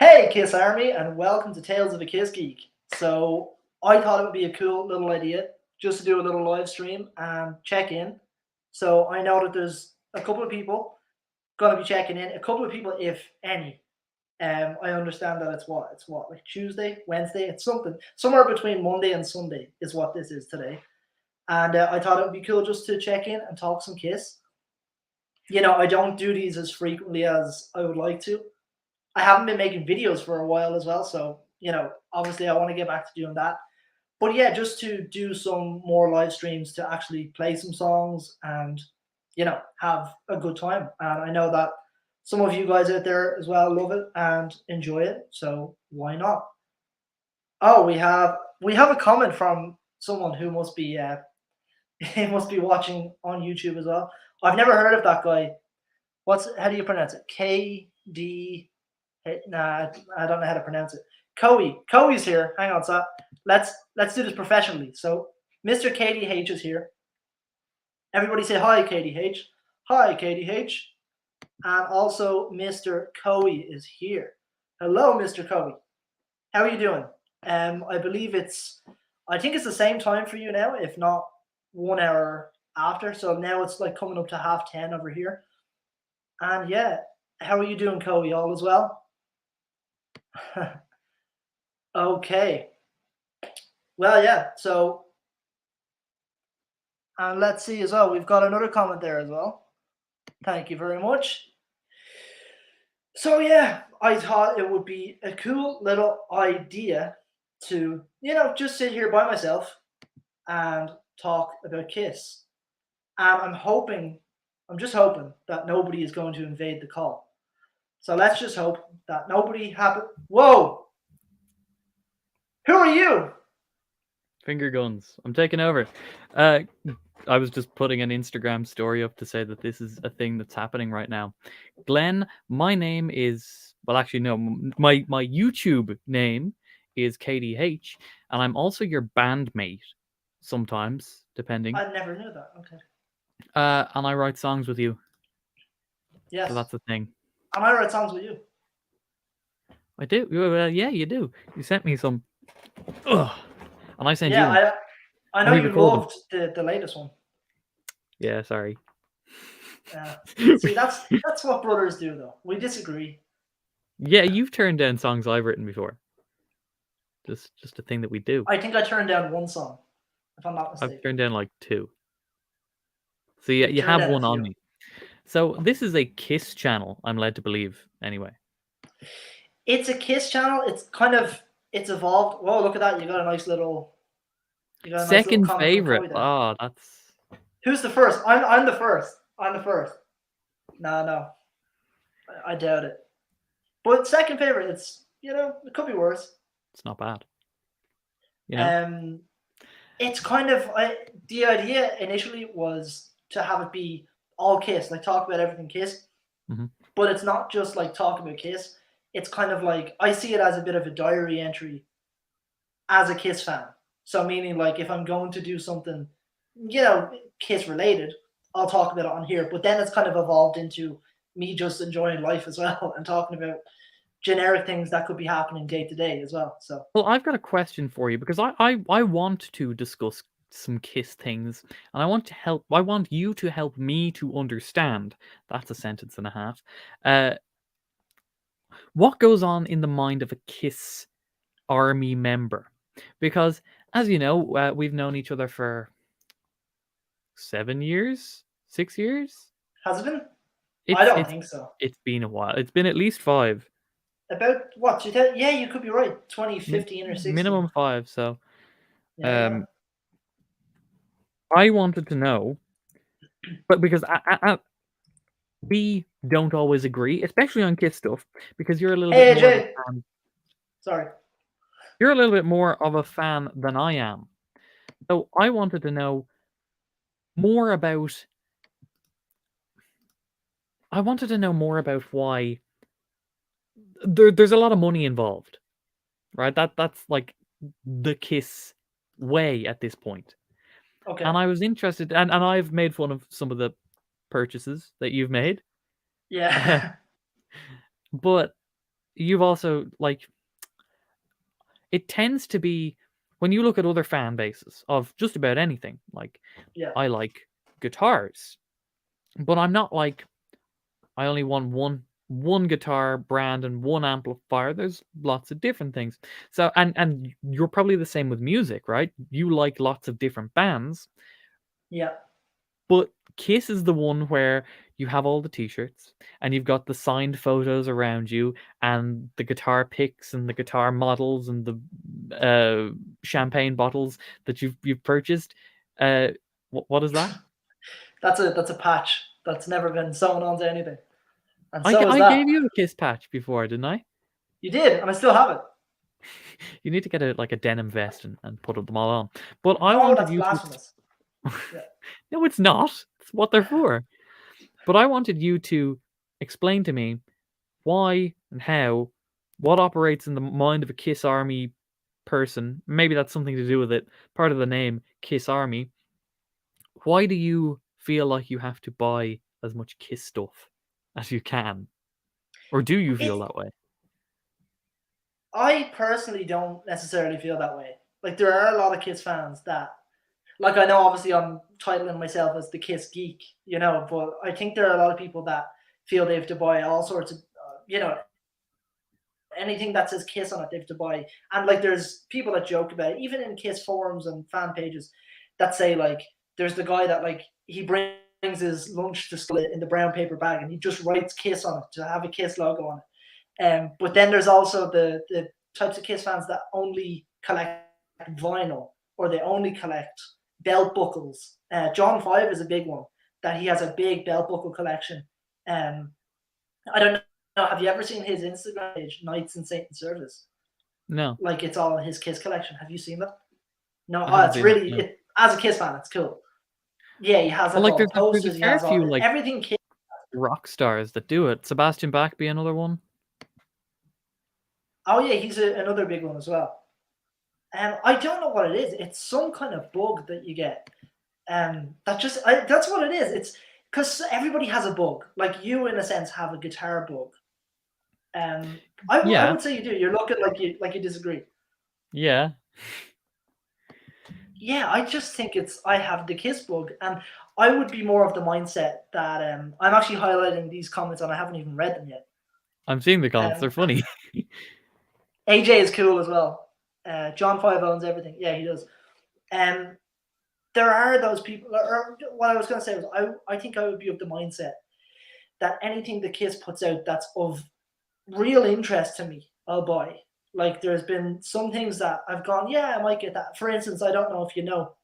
Hey, Kiss Army, and welcome to Tales of a Kiss Geek. So, I thought it would be a cool little idea just to do a little live stream and check in. So, I know that there's a couple of people going to be checking in, a couple of people, if any. I understand that it's what, like Tuesday, Wednesday, it's something, somewhere between Monday and Sunday is what this is today. And I thought it would be cool just to check in and talk some Kiss. I don't do these as frequently as I would like to. I haven't been making videos for a while as well, so obviously I want to get back to doing that. But yeah, just to do some more live streams to actually play some songs and have a good time. And I know that some of you guys out there as well love it and enjoy it, so why not? Oh, we have a comment from someone who must be he must be watching on YouTube as well. I've never heard of that guy. How do you pronounce it? KD. Nah, I don't know how to pronounce it. Coey's here. Hang on, so let's do this professionally. So, Mr. KDH is here. Everybody say hi, KDH. Hi, KDH. And also, Mr. Coey is here. Hello, Mr. Coey. How are you doing? I believe I think it's the same time for you now, if not 1 hour after. So now it's like coming up to 10:30 over here. And yeah, how are you doing, Coey? All as well? Okay. Well, yeah. So, and let's see as well. We've got another comment there as well. Thank you very much. So yeah, I thought it would be a cool little idea to, just sit here by myself and talk about Kiss. And I'm just hoping that nobody is going to invade the call. So let's just hope that nobody happen. Whoa! Who are you? Finger guns. I'm taking over. I was just putting an Instagram story up to say that this is a thing that's happening right now. Glenn, my name is, well, actually, no, my YouTube name is KDH, and I'm also your bandmate sometimes, depending. I never knew that. Okay. And I write songs with you. Yes. So that's the thing. And I write songs with you. I do. Yeah, you do. You sent me some. Ugh. And I sent you one. Yeah, I know you loved the latest one. Yeah, sorry. See, that's what brothers do, though. We disagree. Yeah, you've turned down songs I've written before. Just a thing that we do. I think I turned down one song, if I'm not mistaken. I've turned down like 2. So yeah, you have one on me. So this is a Kiss channel, I'm led to believe, anyway. It's a Kiss channel. It's evolved. Whoa, look at that! You got a nice little. Second favorite. Oh, that's. Who's the first? I'm the first. I'm the first. No. I doubt it. But second favorite, it could be worse. It's not bad. It's kind of the idea initially was to have it be all Kiss, like talk about everything Kiss. Mm-hmm. But it's not just like talk about Kiss. It's kind of like I see it as a bit of a diary entry as a Kiss fan. So meaning like if I'm going to do something, Kiss related, I'll talk about it on here. But then it's kind of evolved into me just enjoying life as well and talking about generic things that could be happening day to day as well. So well, I've got a question for you because I want to discuss some Kiss things and I want you to help me to understand. That's a sentence and a half. What goes on in the mind of a Kiss Army member? Because as you know, we've known each other for 7 years, 6 years. Has it been? I don't think so. It's been a while. It's been at least 5. About what? Yeah, you could be right. 2015 or 16. Minimum 5. So, yeah. I wanted to know, but because we don't always agree, especially on Kiss stuff, because you're a little bit more of a fan. Sorry. You're a little bit more of a fan than I am. So I wanted to know more about. I wanted to know more about why there's a lot of money involved, right? That's like the Kiss way at this point. Okay. And I was interested, and I've made fun of some of the purchases that you've made. Yeah. But you've also like it tends to be when you look at other fan bases of just about anything. Like Yeah, I like guitars, but I'm not like I only want one guitar brand and one amplifier. There's lots of different things. So and you're probably the same with music, right? You like lots of different bands, yeah. but Kiss is the one where you have all the t-shirts and you've got the signed photos around you and the guitar picks and the guitar models and the champagne bottles that you've purchased. Uh, what is that? That's a patch that's never been sewn onto anything, and I, so is I gave that. you a Kiss patch before, didn't I? You did, and I still have it. You need to get a denim vest and put them all on. But I No, wanted that's you to. blasphemous. Yeah. No, it's not. It's what they're for. But I wanted you to explain to me why and how, what operates in the mind of a Kiss Army person. Maybe that's something to do with it. Part of the name, Kiss Army. Why do you feel like you have to buy as much Kiss stuff as you can? Or do you feel It. that way? I personally don't necessarily feel that way. Like there are a lot of Kiss fans that, like I know obviously I'm titling myself as the Kiss geek, but I think there are a lot of people that feel they have to buy all sorts of, anything that says Kiss on it, they have to buy. And like there's people that joke about it, even in Kiss forums and fan pages, that say like there's the guy that like he brings his lunch to school in the brown paper bag and he just writes Kiss on it to have a Kiss logo on it. But then there's also the types of Kiss fans that only collect vinyl or they only collect belt buckles. John Five is a big one that he has a big belt buckle collection. I don't know. Have you ever seen his Instagram page, Nights in Saint Service? No, Like it's all his Kiss collection. Have you seen that? No. I Oh, haven't it's seen that. really No. as a Kiss fan, it's cool. Yeah, he has But like like, all there's the there's a posters. He fair has all few like everything Kiss. rock stars that do it. Sebastian Bach be another one. Oh yeah, he's another big one as well. And I don't know what it is. It's some kind of bug that you get. That's what it is. It's because everybody has a bug. Like you, in a sense, have a guitar bug. I Yeah, would say you do. You're looking like you disagree. yeah. Yeah, I just think I have the Kiss bug, and I would be more of the mindset that I'm actually highlighting these comments and I haven't even read them yet. I'm seeing the comments. Um, They're funny. AJ is cool as well. John Five owns everything. Yeah, he does. Um, there are those people. Or what I was going to say was, I think I would be of the mindset that anything the Kiss puts out that's of real interest to me, I'll buy. Like there's been some things that I've gone, yeah, I might get that. For instance, I don't know if you know,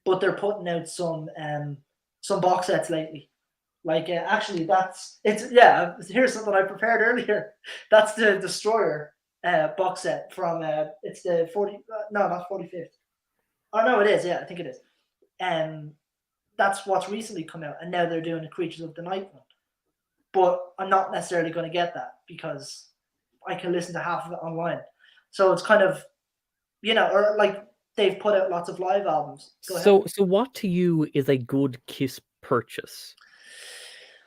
but they're putting out some box sets lately. Like actually, Here's something I prepared earlier. That's the Destroyer box set from it's the 40. No, not 45th. Oh no, it is. Yeah, I think it is. And that's what's recently come out, and now they're doing a Creatures of the Night one. But I'm not necessarily going to get that because I can listen to half of it online. So it's kind of or like they've put out lots of live albums. Go ahead. So what to you is a good Kiss purchase?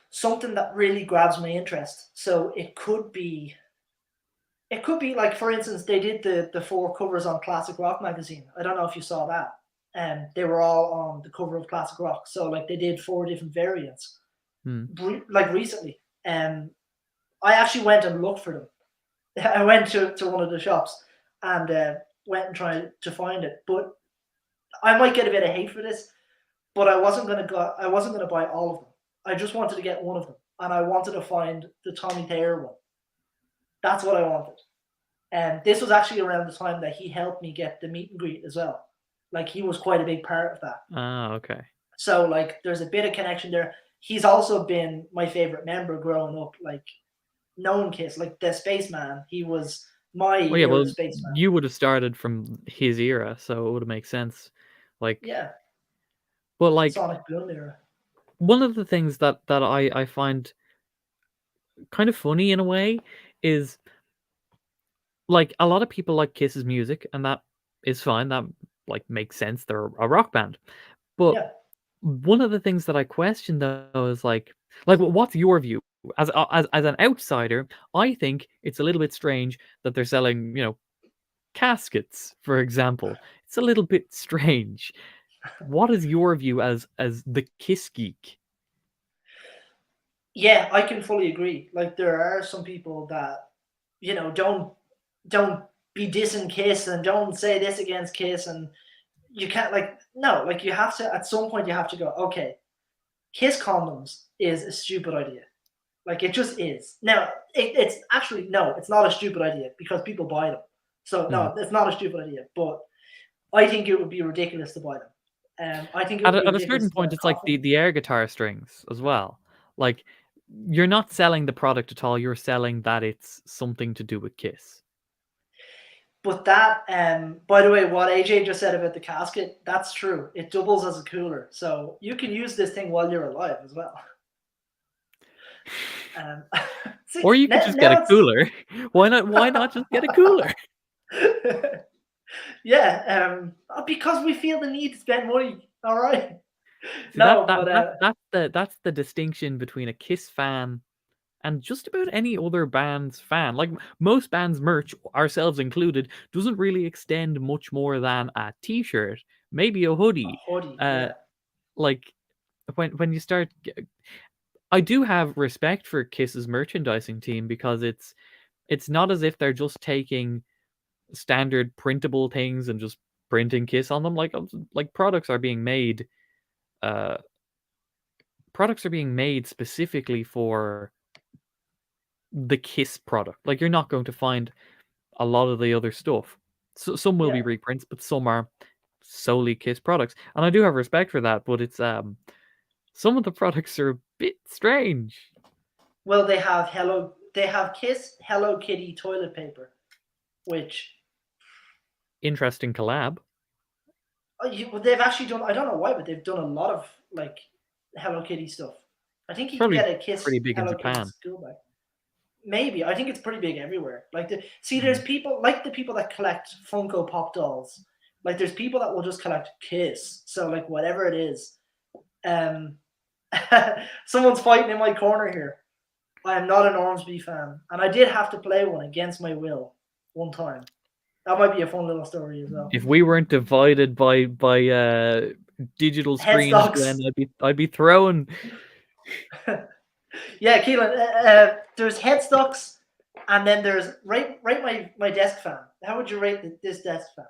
Something that really grabs my interest. So it could be like, for instance, they did the four covers on Classic Rock magazine. I don't know if you saw that. They were all on the cover of Classic Rock. So like they did four different variants, Hmm. like recently. I actually went and looked for them. I went to one of the shops and went and tried to find it. But I might get a bit of hate for this, but I wasn't gonna go. I wasn't gonna buy all of them. I just wanted to get one of them, and I wanted to find the Tommy Thayer one. That's what I wanted. And this was actually around the time that he helped me get the meet and greet as well. Like he was quite a big part of that. Ah, okay. So like there's a bit of connection there. He's also been my favorite member growing up. Like known Kiss, like the Spaceman. He was my Well, yeah. era Well, Spaceman. you would have started from his era, so it would have made sense. Like, Yeah, but like Sonic Boom era. one of the things that I find kind of funny in a way is like a lot of people like Kiss's music, and that is fine. That like makes sense. They're a rock band. But Yeah. one of the things that I question though is like what's your view? as an outsider, I think it's a little bit strange that they're selling, caskets, for example. It's a little bit strange. What is your view as the Kiss geek? Yeah, I can fully agree. Like there are some people that don't be dissing Kiss and don't say this against Kiss, and you can't like you have to at some point you have to go, okay, Kiss condoms is a stupid idea. Like it just is. Now it's actually no, it's not a stupid idea because people buy them. So no, it's not a stupid idea. But I think it would be ridiculous to buy them. I think it would be At a ridiculous certain to buy point, a it's like coffin. the air guitar strings as well. Like, you're not selling the product at all. You're selling that it's something to do with Kiss. But that, by the way, what AJ just said about the casket, that's true. It doubles as a cooler, so you can use this thing while you're alive as well. Um, see, Or you could just get a now cooler. Why not? Why not just get a cooler? it's yeah, because we feel the need to spend money. All right. See, No, but that's the distinction between a Kiss fan and just about any other band's fan. Like most bands' merch, ourselves included, doesn't really extend much more than a T-shirt, maybe a a hoodie. hoodie, Uh, yeah, like when you start, I do have respect for Kiss's merchandising team because it's not as if they're just taking standard printable things and just printing Kiss on them. Like uh, products are being made specifically for the Kiss product. Like you're not going to find a lot of the other stuff. So some will be yeah. reprints, but some are solely Kiss products. And I do have respect for that, but it's some of the products are a bit strange. Well, they have Kiss Hello Kitty toilet paper, which Interesting collab. they've actually done. I don't know why, but they've done a lot of like Hello Kitty stuff. I think It's you can probably get a Kiss pretty big in Hello Kitty Japan. school bag. Maybe I think it's pretty big everywhere. There's Mhm. people like the people that collect Funko Pop dolls. Like there's people that will just collect Kiss. So like whatever it is. Um, someone's fighting in my corner here. I am not an Ormsby fan, and I did have to play one against my will one time. That might be a fun little story as well. If we weren't divided by digital screens, Glenn, Headstocks. I'd be throwing. Yeah, Keelan. There's headstocks, and then there's rate my desk fan. How would you rate this desk fan?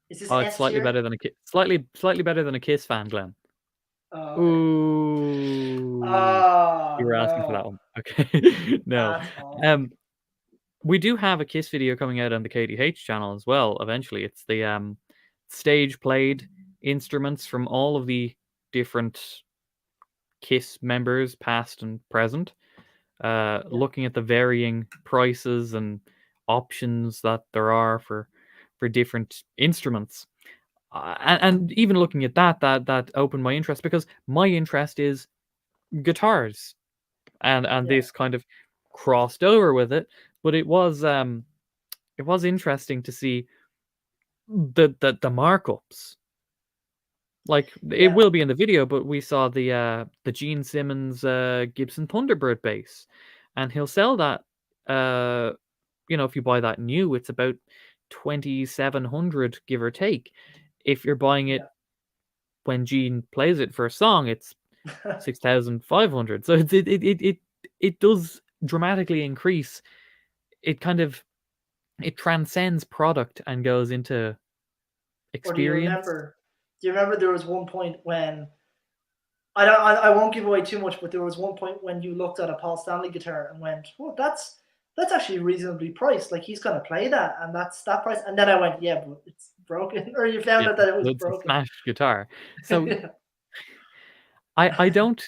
Is this Oh, it's S slightly tier? better than slightly better than a Kiss fan, Glenn. Oh, okay. Ooh, you Oh were asking for that no, one. Okay, no. that's awful. Um, we do have a Kiss video coming out on the KDH channel as well. Eventually, it's the stage played instruments from all of the different Kiss members, past and present. Yeah, Looking at the varying prices and options that there are for different instruments. And even looking at that opened my interest because my interest is guitars, and yeah, this kind of crossed over with it. But it was interesting to see the markups. Like it yeah, will be in the video, but we saw the Gene Simmons Gibson Thunderbird bass, and he'll sell that. Uh, if you buy that new, it's about 2,700 give or take. If you're buying it when Gene plays it for a song, it's yeah. 6,500. So it does dramatically increase. It kind of it transcends product and goes into Or do you experience. remember? Do you remember there was one point when I don't I won't give away too much, but there was one point when you looked at a Paul Stanley guitar and went, "Well, that's actually reasonably priced. Like he's gonna play that, and that's that price." And then I went, "Yeah, but it's broken," or you found Yeah, out that it was it's a broken. smashed guitar. So Yeah. I don't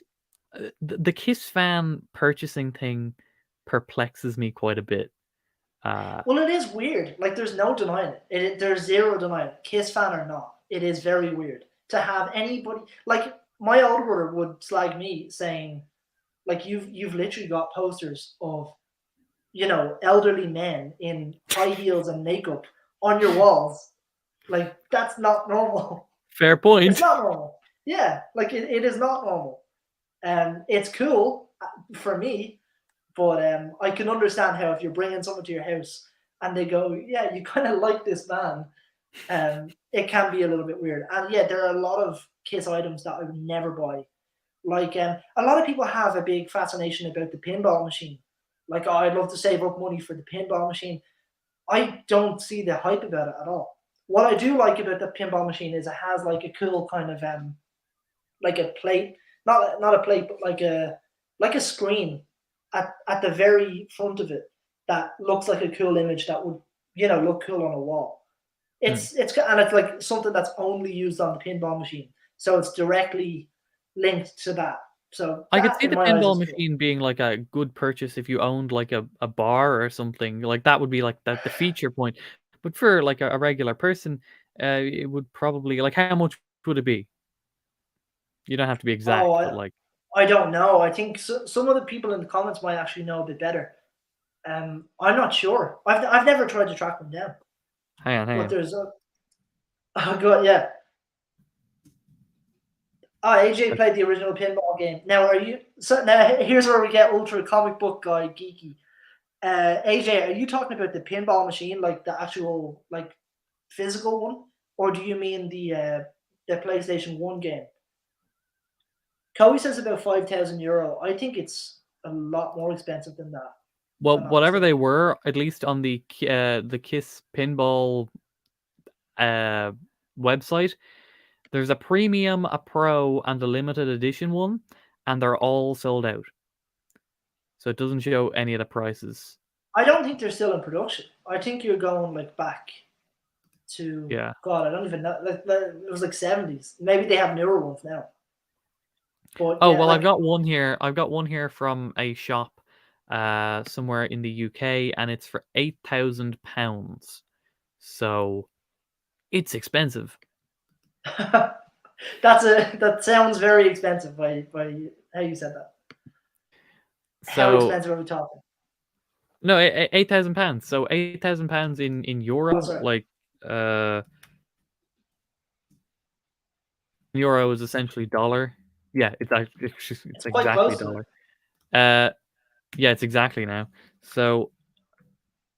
the Kiss fan purchasing thing perplexes me quite a bit. Uh, Well, it is weird. Like, there's no denying it. There's zero denying it. Kiss fan or not, it is very weird to have anybody like my older brother would slag me saying, like, you've literally got posters of elderly men in high heels and makeup on your walls. Like, that's not normal. Fair It's point. not normal. Yeah, like it is not normal. It's cool, for me. But I can understand how if you're bringing someone to your house and they go, yeah, you kind of like this man, it can be a little bit weird. And yeah, there are a lot of Kiss items that I would never buy. Like a lot of people have a big fascination about the pinball machine. Like, oh, I'd love to save up money for the pinball machine. I don't see the hype about it at all. What I do like about the pinball machine is it has like a cool kind of like a plate, not a plate, but like a screen at the very front of it that looks like a cool image that would look cool on a wall. It's and it's like something that's only used on the pinball machine, so it's directly linked to that. So I could that, see in the my eyes, pinball is cool. machine being like a good purchase if you owned like a bar or something. Like that would be like the feature point. But for like a regular person, it would probably like how much would it be? You don't have to be Oh, exact, but like I don't know. I think some of the people in the comments might actually know a bit better. I'm not sure. I've never tried to track them down, hang but on. there's a oh god, yeah. Oh, AJ played the original pinball game. Now, are you? So now here's where we get ultra comic book guy geeky. AJ, are you talking about the pinball machine, like the actual like physical one, or do you mean the PlayStation One game? Cowie says about €5,000. I think it's a lot more expensive than that, if Well, I'm not whatever they mistaken. were, at least on the Kiss pinball uh website, there's a premium, a pro, and a limited edition one, and they're all sold out. So it doesn't show any of the prices. I don't think they're still in production. I think you're going like back to Yeah. God. I don't even know. It was like '70s. Maybe they have newer ones now. But Oh, yeah, well, I've like got one here. I've got one here from a shop somewhere in the UK, and it's for £8,000. So it's expensive. that sounds very expensive by how you said that. How So expensive are we talking? no, £8,000. So £8,000 in Oh, euro, sorry, like euro is essentially dollar. Yeah, it's it's quite exactly close to it. dollar. Uh, yeah, it's exactly now. So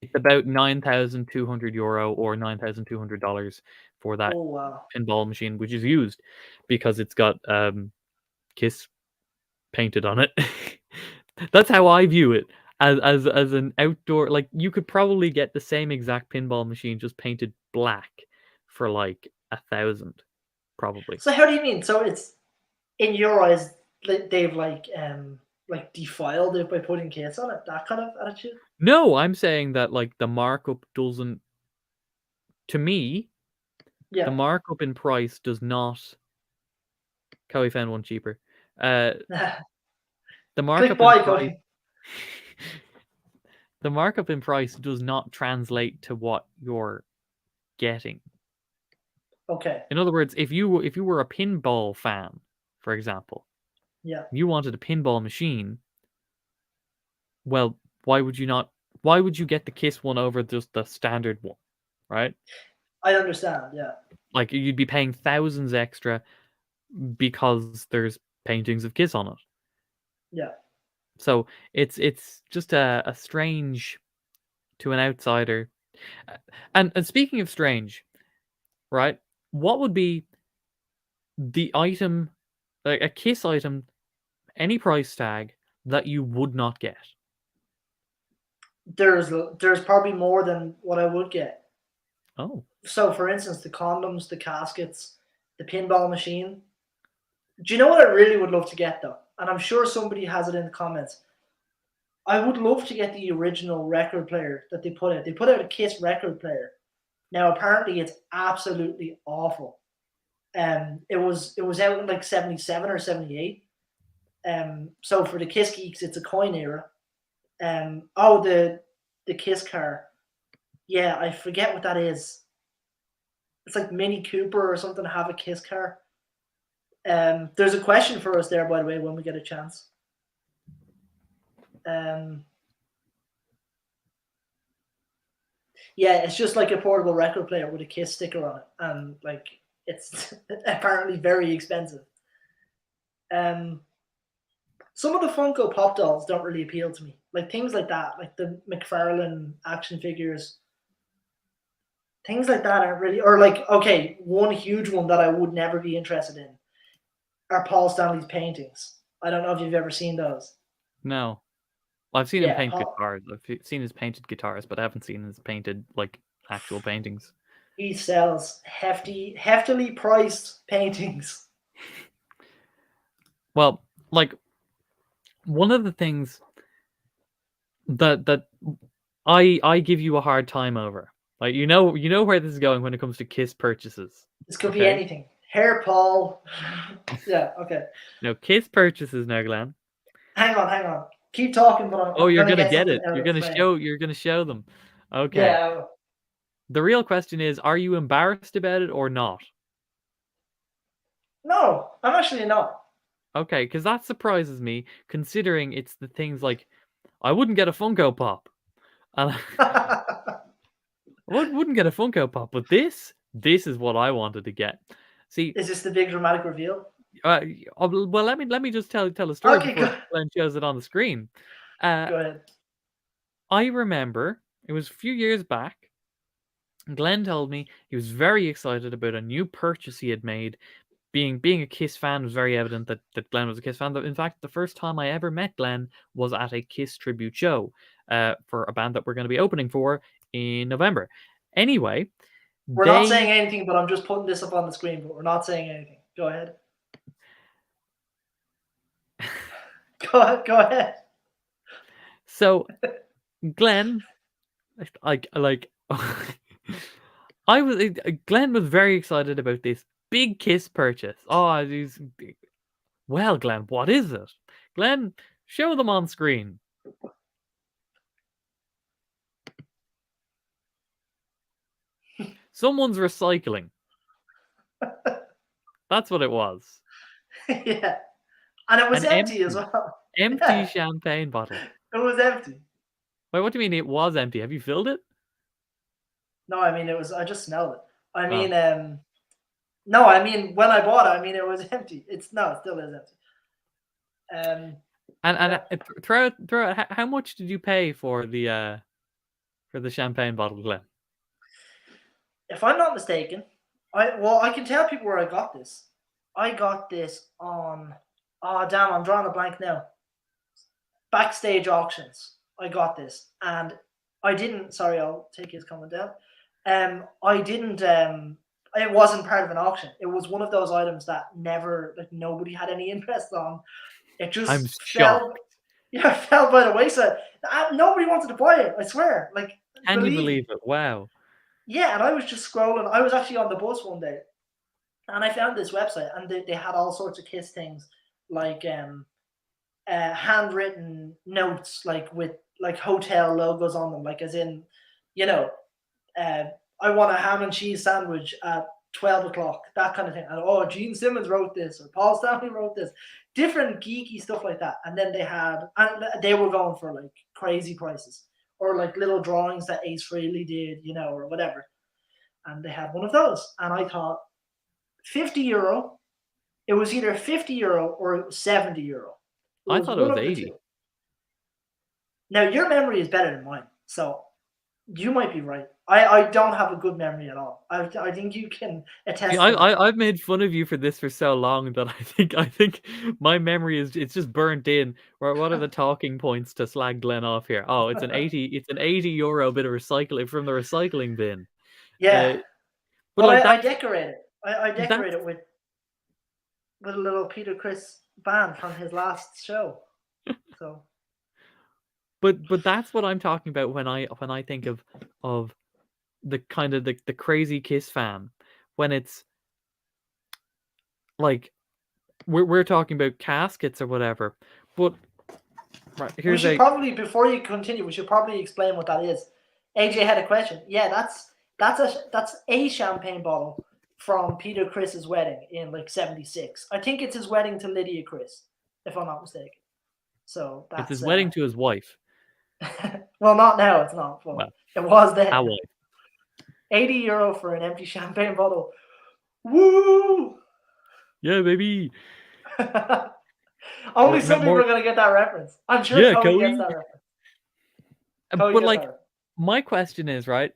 it's about €9,200 or $9,200 for that Oh wow. pinball machine, which is used because it's got Kiss painted on it. That's how I view it. As an outdoor, like you could probably get the same exact pinball machine just painted black for like 1,000, probably. So how do you mean? So it's in your eyes they've like defiled it by putting case on it. That kind of attitude. No, I'm saying that like the markup doesn't. To me, the Yeah. markup in price does not. Cowie found one cheaper. Uh, the Click markup in buy, price. Cody. The markup in price does not translate to what you're getting. Okay. In other words, if you were a pinball fan, for example, Yeah. you wanted a pinball machine, well, why would you not? Why would you get the Kiss one over just the standard one, right? I understand. Yeah. Like you'd be paying thousands extra because there's paintings of Kiss on it. Yeah. So it's just a strange to an outsider. And speaking of strange, right? What would be the item, like a Kiss item, any price tag that you would not get? There's probably more than what I would get. Oh, So, for instance, the condoms, the caskets, the pinball machine. Do you know what I really would love to get though? And I'm sure somebody has it in the comments. I would love to get the original record player that they put out. They put out a Kiss record player. Now, apparently, it's absolutely awful. It was out in like '77 or '78. So for the Kiss geeks, it's a coin era. Oh, the Kiss car. Yeah, I forget what that is. It's like Mini Cooper or something. Have a Kiss car. There's a question for us there, by the way, when we get a chance. Um, yeah, it's just like a portable record player with a Kiss sticker on it, and like it's apparently very expensive. Um, Some of the Funko Pop dolls don't really appeal to me. Like things like that, like the McFarlane action figures, things like that aren't really. Or like, okay, one huge one that I would never be interested in are Paul Stanley's paintings. I don't know if you've ever seen those. No. Well, I've seen him Yeah, paint Paul. guitars. I've seen his painted guitars, but I haven't seen his painted like actual paintings. He sells heftily priced paintings. Well, like one of the things that I give you a hard time over. Like you know where this is going when it comes to Kiss purchases. This could be Okay? anything. Hair Paul. Yeah, okay. No, Kiss purchases now, Glenn. Hang on. Keep talking, but Oh, I'm you're gonna gonna get get something it. out of the frame. You're gonna show them. Okay. Yeah. The real question is, are you embarrassed about it or not? No, I'm actually not. Okay, because that surprises me, considering it's the things like I wouldn't get a Funko Pop. And I wouldn't get a Funko Pop, but this is what I wanted to get. See, Is this the big dramatic reveal? well, let me just tell a story Okay, before Glenn shows it on the screen. go ahead. I remember it was a few years back. Glenn told me he was very excited about a new purchase he had made. Being a Kiss fan was very evident that Glenn was a Kiss fan. In fact, the first time I ever met Glenn was at a Kiss tribute show for a band that we're going to be opening for in November. Anyway, We're not saying anything, but I'm just putting this up on the screen, but we're not saying anything. Go ahead. Go ahead. So, Glenn, Glenn was very excited about this big Kiss purchase. Oh, well, Glenn, what is it? Glenn, show them on screen. Someone's recycling. That's what it was. Yeah. And it was empty as well. Empty champagne bottle. It was empty. Wait, what do you mean it was empty? Have you filled it? No, I mean I just smelled it. I mean, no, I mean when I bought it, I mean it was empty. It still is empty. Throw it. How much did you pay for the champagne bottle, Glenn? If I'm not mistaken, I can tell people where I got this. I got this on. Oh damn! I'm drawing a blank now. Backstage auctions. I got this, and I didn't. Sorry, I'll take his comment down. I didn't. It wasn't part of an auction. It was one of those items that nobody had any interest on. It just I'm fell. shocked. Yeah, it fell by the wayside. Nobody wanted to buy it. I swear. Can you believe it? Wow. Yeah, and I was just scrolling. I was actually on the bus one day, and I found this website, and they had all sorts of Kiss things, like handwritten notes, like with like hotel logos on them, like as in, I want a ham and cheese sandwich at 12 o'clock, that kind of thing. And Gene Simmons wrote this, or Paul Stanley wrote this, different geeky stuff like that. And then they were going for like crazy prices, or like little drawings that Ace Frehley did, or whatever. And they had one of those. And I thought, €50. It was either €50 or €70. I thought it was 80. Now, your memory is better than mine, so you might be right. I don't have a good memory at all. I think you can attest. I've made fun of you for this for so long that I think my memory it's just burnt in. What are the talking points to slag Glenn off here? Oh, it's an €80 bit of recycling from the recycling bin. Yeah, but like I decorate it. I decorate it with a little Peter Criss band from his last show. So. But that's what I'm talking about when I think of the kind of the crazy Kiss fan, when it's like we're talking about caskets or whatever. But right, here's probably, before you continue, we should probably explain what that is. AJ had a question. Yeah, that's a champagne bottle from Peter Criss's wedding in like '76. I think it's his wedding to Lydia Criss, if I'm not mistaken. So that's it's his wedding to his wife. Well, not now. It's not. Well, it was then. Our wife. €80 for an empty champagne bottle. Woo! Yeah, baby. Only Or some people more, are going to get that reference. I'm sure yeah, Cody gets Cody. that reference. Cody But gets like, that reference. my question is, right?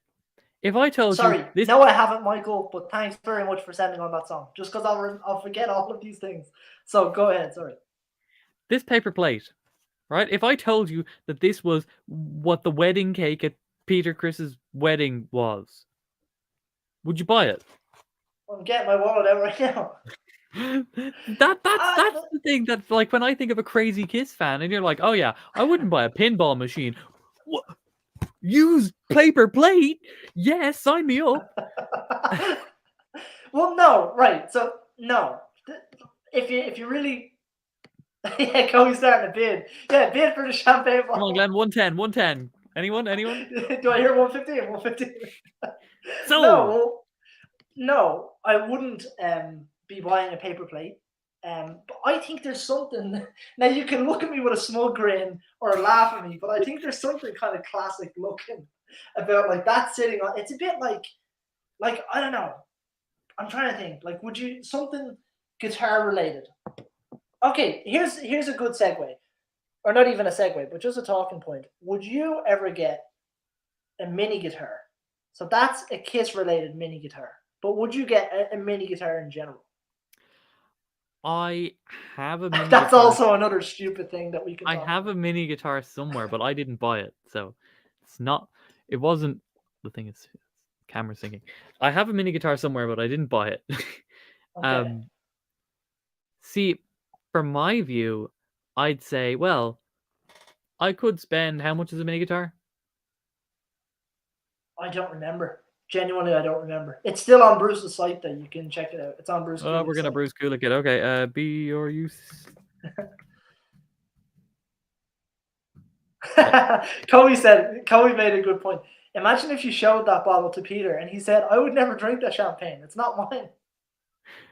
If I told you Sorry, this, no, I haven't, Michael. But thanks very much for sending on that song. Just because I'll forget all of these things. So go ahead. Sorry. this paper plate, right? If I told you that this was what the wedding cake at Peter Chris's wedding was, would you buy it? I'm getting my wallet out right now. That's the thing that, like, when I think of a crazy Kiss fan, and you're like, oh yeah, I wouldn't buy a pinball machine. What? Used paper plate? Yeah, sign me up. Well, no, right. So no, if you really, yeah, Cody's starting to bid. Yeah, bid for the champagne Come on, bottle. Glenn, 110. Anyone? Do I hear 150? 150. So, No, well, no, I wouldn't be buying a paper plate. But I think there's something. Now you can look at me with a smug grin or laugh at me, but I think there's something kind of classic looking about like that sitting on. It's a bit like I don't know. I'm trying to think. Like, would you something guitar related? Okay, here's a good segue, or not even a segue, but just a talking point. Would you ever get a mini guitar? So that's a Kiss related mini guitar. But would you get a mini guitar in general? I have a mini That's guitar. also another stupid thing that we can. I have a mini guitar somewhere, but I didn't buy it, so it's not. It wasn't. The thing is, camera syncing. I have a mini guitar somewhere, but I didn't buy it. Okay. See, from my view, I'd say, well, I could spend how much is a mini guitar? I don't remember. Genuinely, I don't remember. It's still on Bruce's site, though. You can check it out. It's on Bruce. Oh, we're gonna site. Bruce Kulick it. Okay, B or U. Cody made a good point. Imagine if you showed that bottle to Peter and he said, I would never drink that champagne. It's not mine.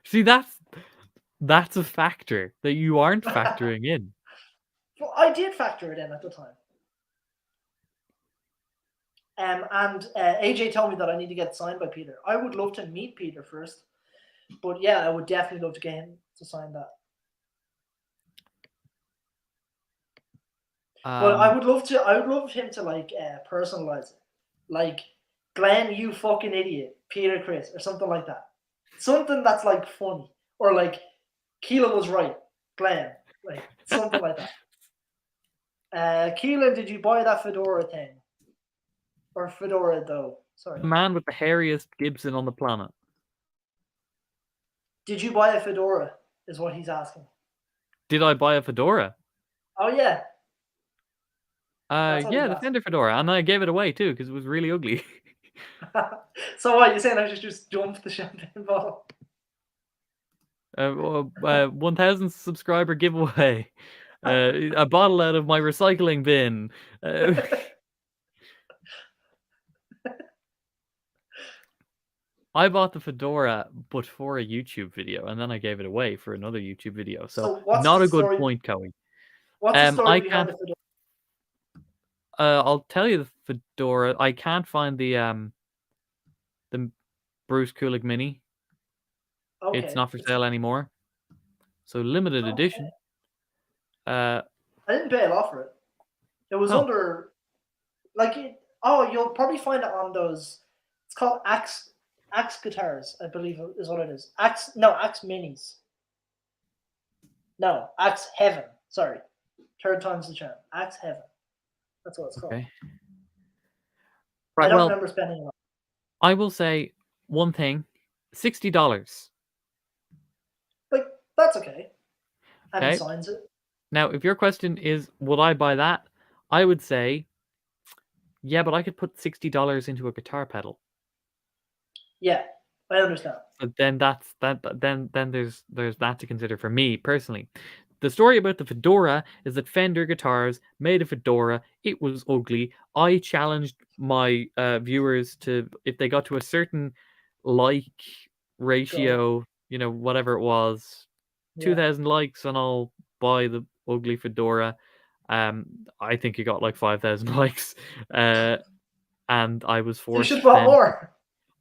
See, that's a factor that you aren't factoring in. Well, I did factor it in at the time. And AJ told me that I need to get signed by Peter. I would love to meet Peter first. But yeah, I would definitely love to get him to sign that. But I would love him to like personalize it. Like, Glenn, you fucking idiot, Peter Chris, or something like that. Something that's like funny. Or like, Keelan was right, Glenn. Like something like that. Keelan, did you buy that fedora thing? Or fedora though? Sorry. The man with the hairiest Gibson on the planet. Did you buy a fedora? Is what he's asking. Did I buy a fedora? Oh yeah. Yeah, the Fender fedora, and I gave it away too because it was really ugly. So what, you're saying I should just dump the champagne bottle? 1,000 subscriber giveaway. A bottle out of my recycling bin. I bought the fedora, but for a YouTube video, and then I gave it away for another YouTube video. So not a good point, Cowie. What's the story behind the fedora? I'll tell you the fedora. I can't find the Bruce Kulick Mini. Okay. It's not for sale anymore. So limited edition. I didn't pay a lot for it. It was under, like, you'll probably find it on those. It's called Axe guitars, I believe is what it is. Axe Minis. No, Axe Heaven. Sorry, third time's the charm. Axe Heaven. That's what it's called. Okay. Right. I don't remember spending a lot. I will say one thing: $60. Like, that's okay. And he signs it. Now, if your question is, would I buy that? I would say, yeah, but I could put $60 into a guitar pedal. Yeah, I understand. But then that's that. Then there's that to consider for me personally. The story about the fedora is that Fender guitars made a fedora. It was ugly. I challenged my viewers to, if they got to a certain like ratio, whatever it was, 2,000 likes, and I'll buy the ugly fedora. I think it got like 5,000 likes, and I was forced. You should buy more.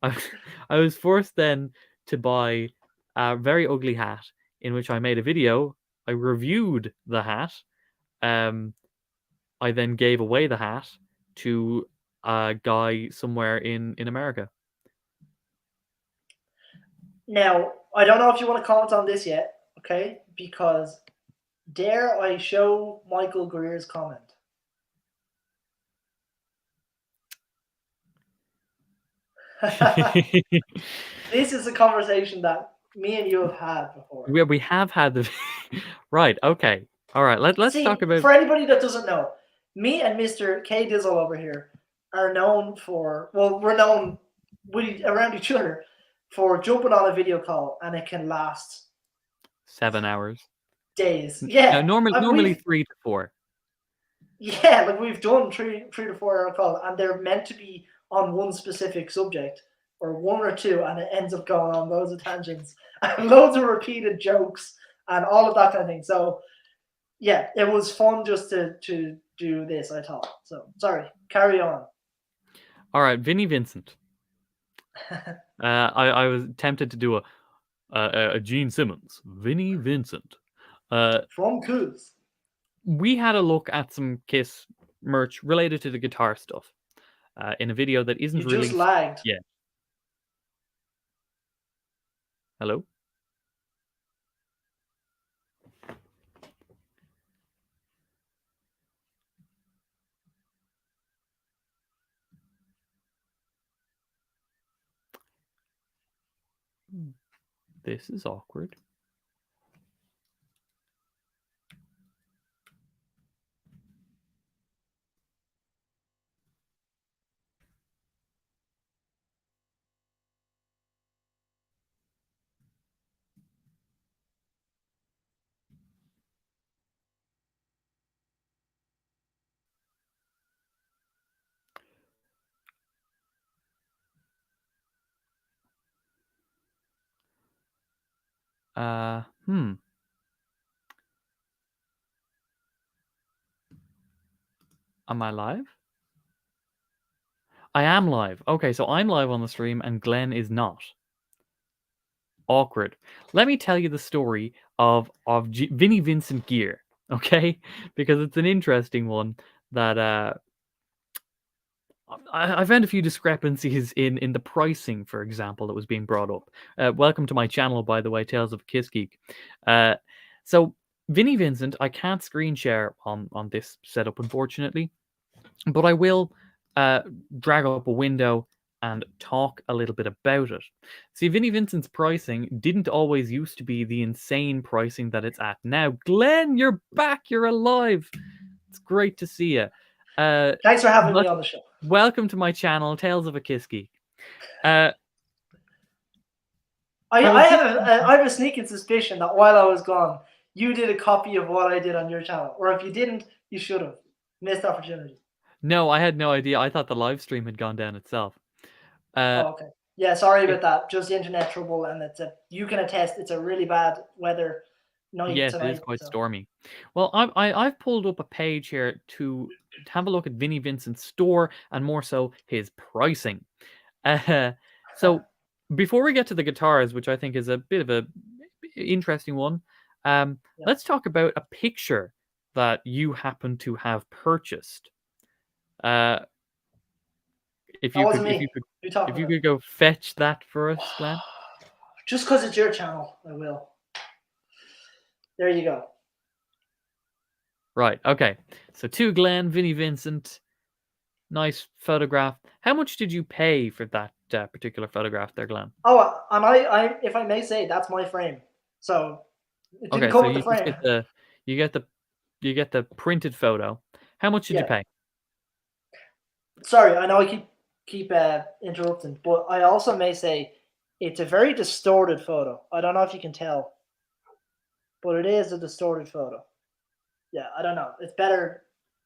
I was forced then to buy a very ugly hat, in which I made a video I reviewed the hat. I then gave away the hat to a guy somewhere in America. Now, I don't know if you want to comment on this yet, okay? Because dare I show Michael Greer's comment? This is a conversation that me and you have had before. we have had the right. Okay. All right. Let's talk about. For anybody that doesn't know, me and Mr. K Dizzle over here are known for, well, we're known around each other for jumping on a video call, and it can last 7 hours. days. Yeah. No, normally 3 to 4. Yeah, like we've done 3 to 4 hour calls, and they're meant to be on one specific subject, or one or two, and it ends up going on loads of tangents and loads of repeated jokes and all of that kind of thing. So yeah, it was fun just to do this, I thought. So sorry, carry on. All right, Vinnie Vincent. I was tempted to do a Gene Simmons, Vinnie Vincent. From Coos. We had a look at some Kiss merch related to the guitar stuff in a video that isn't You released just lagged. yet. Hello? This is awkward. Hmm. Am I live? I am live. Okay, so I'm live on the stream and Glenn is not. Awkward. Let me tell you the story of Vinnie Vincent gear, okay? Because it's an interesting one that I found a few discrepancies in the pricing, for example, that was being brought up. Welcome to my channel, by the way, Tales of a Kiss Geek. So Vinnie Vincent, I can't screen share on this setup, unfortunately, but I will drag up a window and talk a little bit about it. See, Vinnie Vincent's pricing didn't always used to be the insane pricing that it's at now. Glenn, you're back. You're alive. It's great to see you. Thanks for having me on the show. Welcome to my channel, Tales of a Kiss Geek. I have a sneaking suspicion that while I was gone, you did a copy of what I did on your channel. Or if you didn't, you should have. Missed opportunity. No, I had no idea. I thought the live stream had gone down itself. Okay. Yeah, sorry about that. Just internet trouble, and you can attest it's a really bad weather night yes, tonight. it is quite stormy. Well, I've pulled up a page here to have a look at Vinnie Vincent's store and more so his pricing. So before we get to the guitars, which I think is a bit of a interesting one, let's talk about a picture that you happen to have purchased. If you could go fetch that for us, Glenn. Just because it's your channel, I will. There you go. Right. Okay. So to Glenn, Vinnie Vincent, nice photograph. How much did you pay for that particular photograph there, Glenn? Oh, and I, if I may say, that's my frame. So it didn't come with the frame. You get the printed photo. How much did you pay? Sorry, I know I keep interrupting, but I also may say it's a very distorted photo. I don't know if you can tell, but it is a distorted photo. Yeah, I don't know. It's better.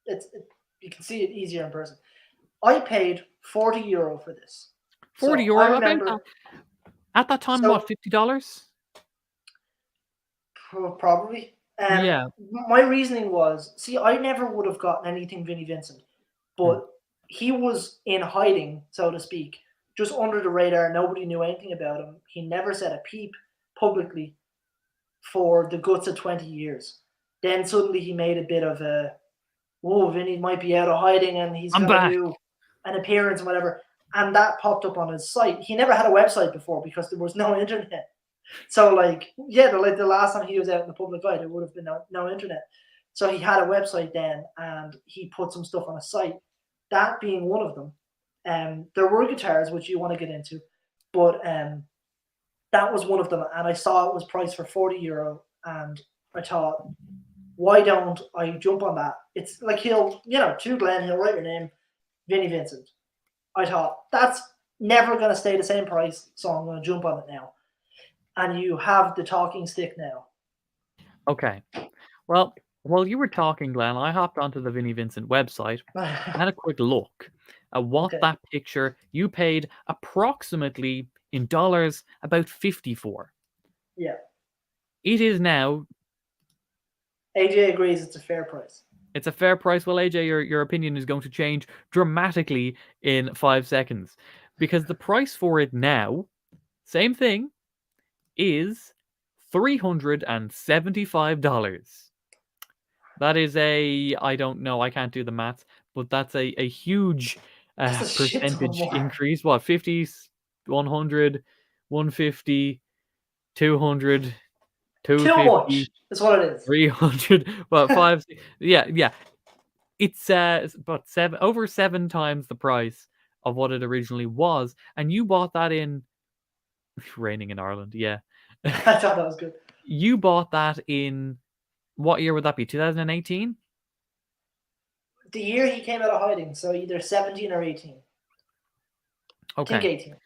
You can see it easier in person. I paid €40 for this. €40. So I remember at that time, what, $50? Probably. Yeah. My reasoning was, see, I never would have gotten anything Vinnie Vincent, but he was in hiding, so to speak, just under the radar. Nobody knew anything about him. He never said a peep publicly. for the guts of 20 years. Then suddenly he made a bit of a, whoa, Vinny might be out of hiding and he's I'm going to back. do an appearance and whatever. And that popped up on his site. He never had a website before because there was no internet. So like, yeah, the last time he was out in the public eye, there would have been no internet. So he had a website then, and he put some stuff on a site. That being one of them. There were guitars which you want to get into, but that was one of them. And I saw it was priced for €40, and I thought, why don't I jump on that? It's like he'll, to Glenn, he'll write your name, Vinnie Vincent. I thought that's never going to stay the same price, so I'm going to jump on it now. And you have the talking stick now. Okay. Well, while you were talking, Glenn, I hopped onto the Vinnie Vincent website and had a quick look at what that picture you paid approximately in dollars about 50 for. Yeah. It is now. AJ agrees it's a fair price. It's a fair price. Well, AJ, your opinion is going to change dramatically in 5 seconds because the price for it now, same thing, is $375. That is I don't know, I can't do the maths, but that's a huge percentage increase. What, 50, 100, 150, 200, 250, too much. That's what it is. 300, well, 5, yeah. It's about over 7 times the price of what it originally was, and you bought that in raining in Ireland, yeah. I thought that was good. You bought that in what year would that be? 2018? The year he came out of hiding, so either 17 or 18. Okay. I think 18.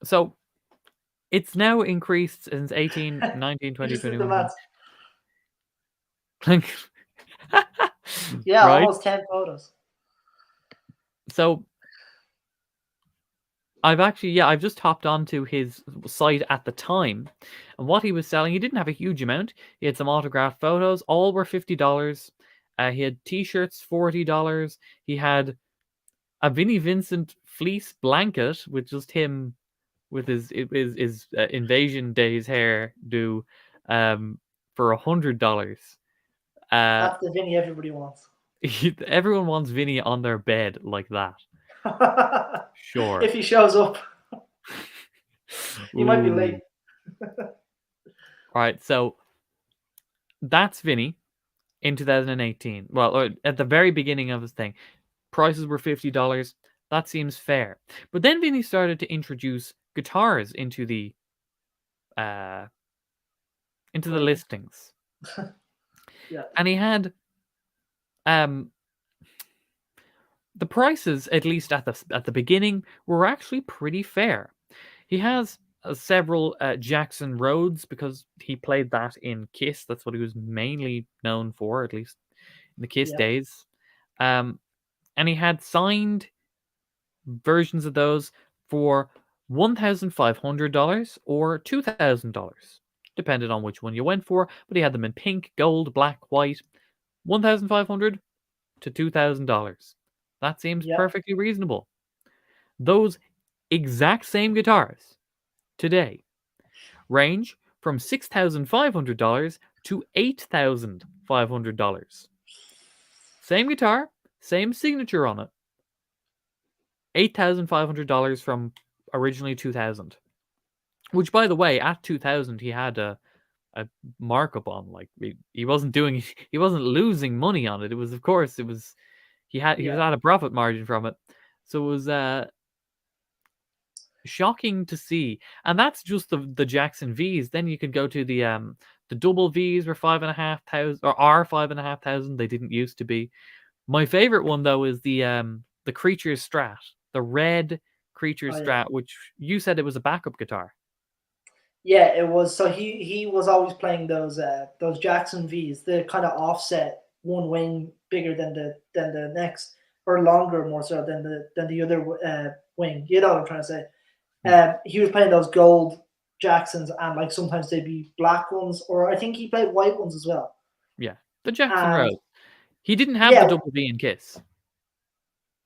So it's now increased since 18, 19, 20, 21. Yeah, right? almost 10 photos. So I've just hopped onto his site at the time, and what he was selling, he didn't have a huge amount. He had some autographed photos, all were $50. He had t-shirts, $40. He had a Vinnie Vincent fleece blanket with just him with his Invasion Days hair do for $100. That's the Vinnie everybody wants. Everyone wants Vinnie on their bed like that. Sure. If he shows up. He might be late. Alright, so that's Vinnie in 2018. Well, at the very beginning of his thing. Prices were $50. That seems fair. But then Vinnie started to introduce guitars into the listings. Yeah. And he had the prices, at least at the beginning, were actually pretty fair. He has several Jackson Rhodes because he played that in Kiss. That's what he was mainly known for, at least in the Kiss days. And he had signed versions of those for $1,500 or $2,000, depending on which one you went for. But he had them in pink, gold, black, white, $1,500 to $2,000. That seems perfectly reasonable. Those exact same guitars today range from $6,500 to $8,500. Same guitar, same signature on it. $8,500 from originally $2,000. Which, by the way, at $2,000 he had a markup on. Like he wasn't losing money on it. It was, of course, he was at a profit margin from it. So it was shocking to see. And that's just the Jackson V's. Then you could go to the double V's were $5,500 or are $5,500. They didn't used to be. My favorite one though is the Creature Strat, the red Creature Strat, which you said it was a backup guitar. Yeah, it was. So he was always playing those Jackson V's, the kind of offset one wing bigger than the next, or longer more so than the other wing. You know what I'm trying to say? He was playing those gold Jacksons, and like sometimes they'd be black ones, or I think he played white ones as well. Yeah, the Jackson Rose. He didn't have the double V in Kiss.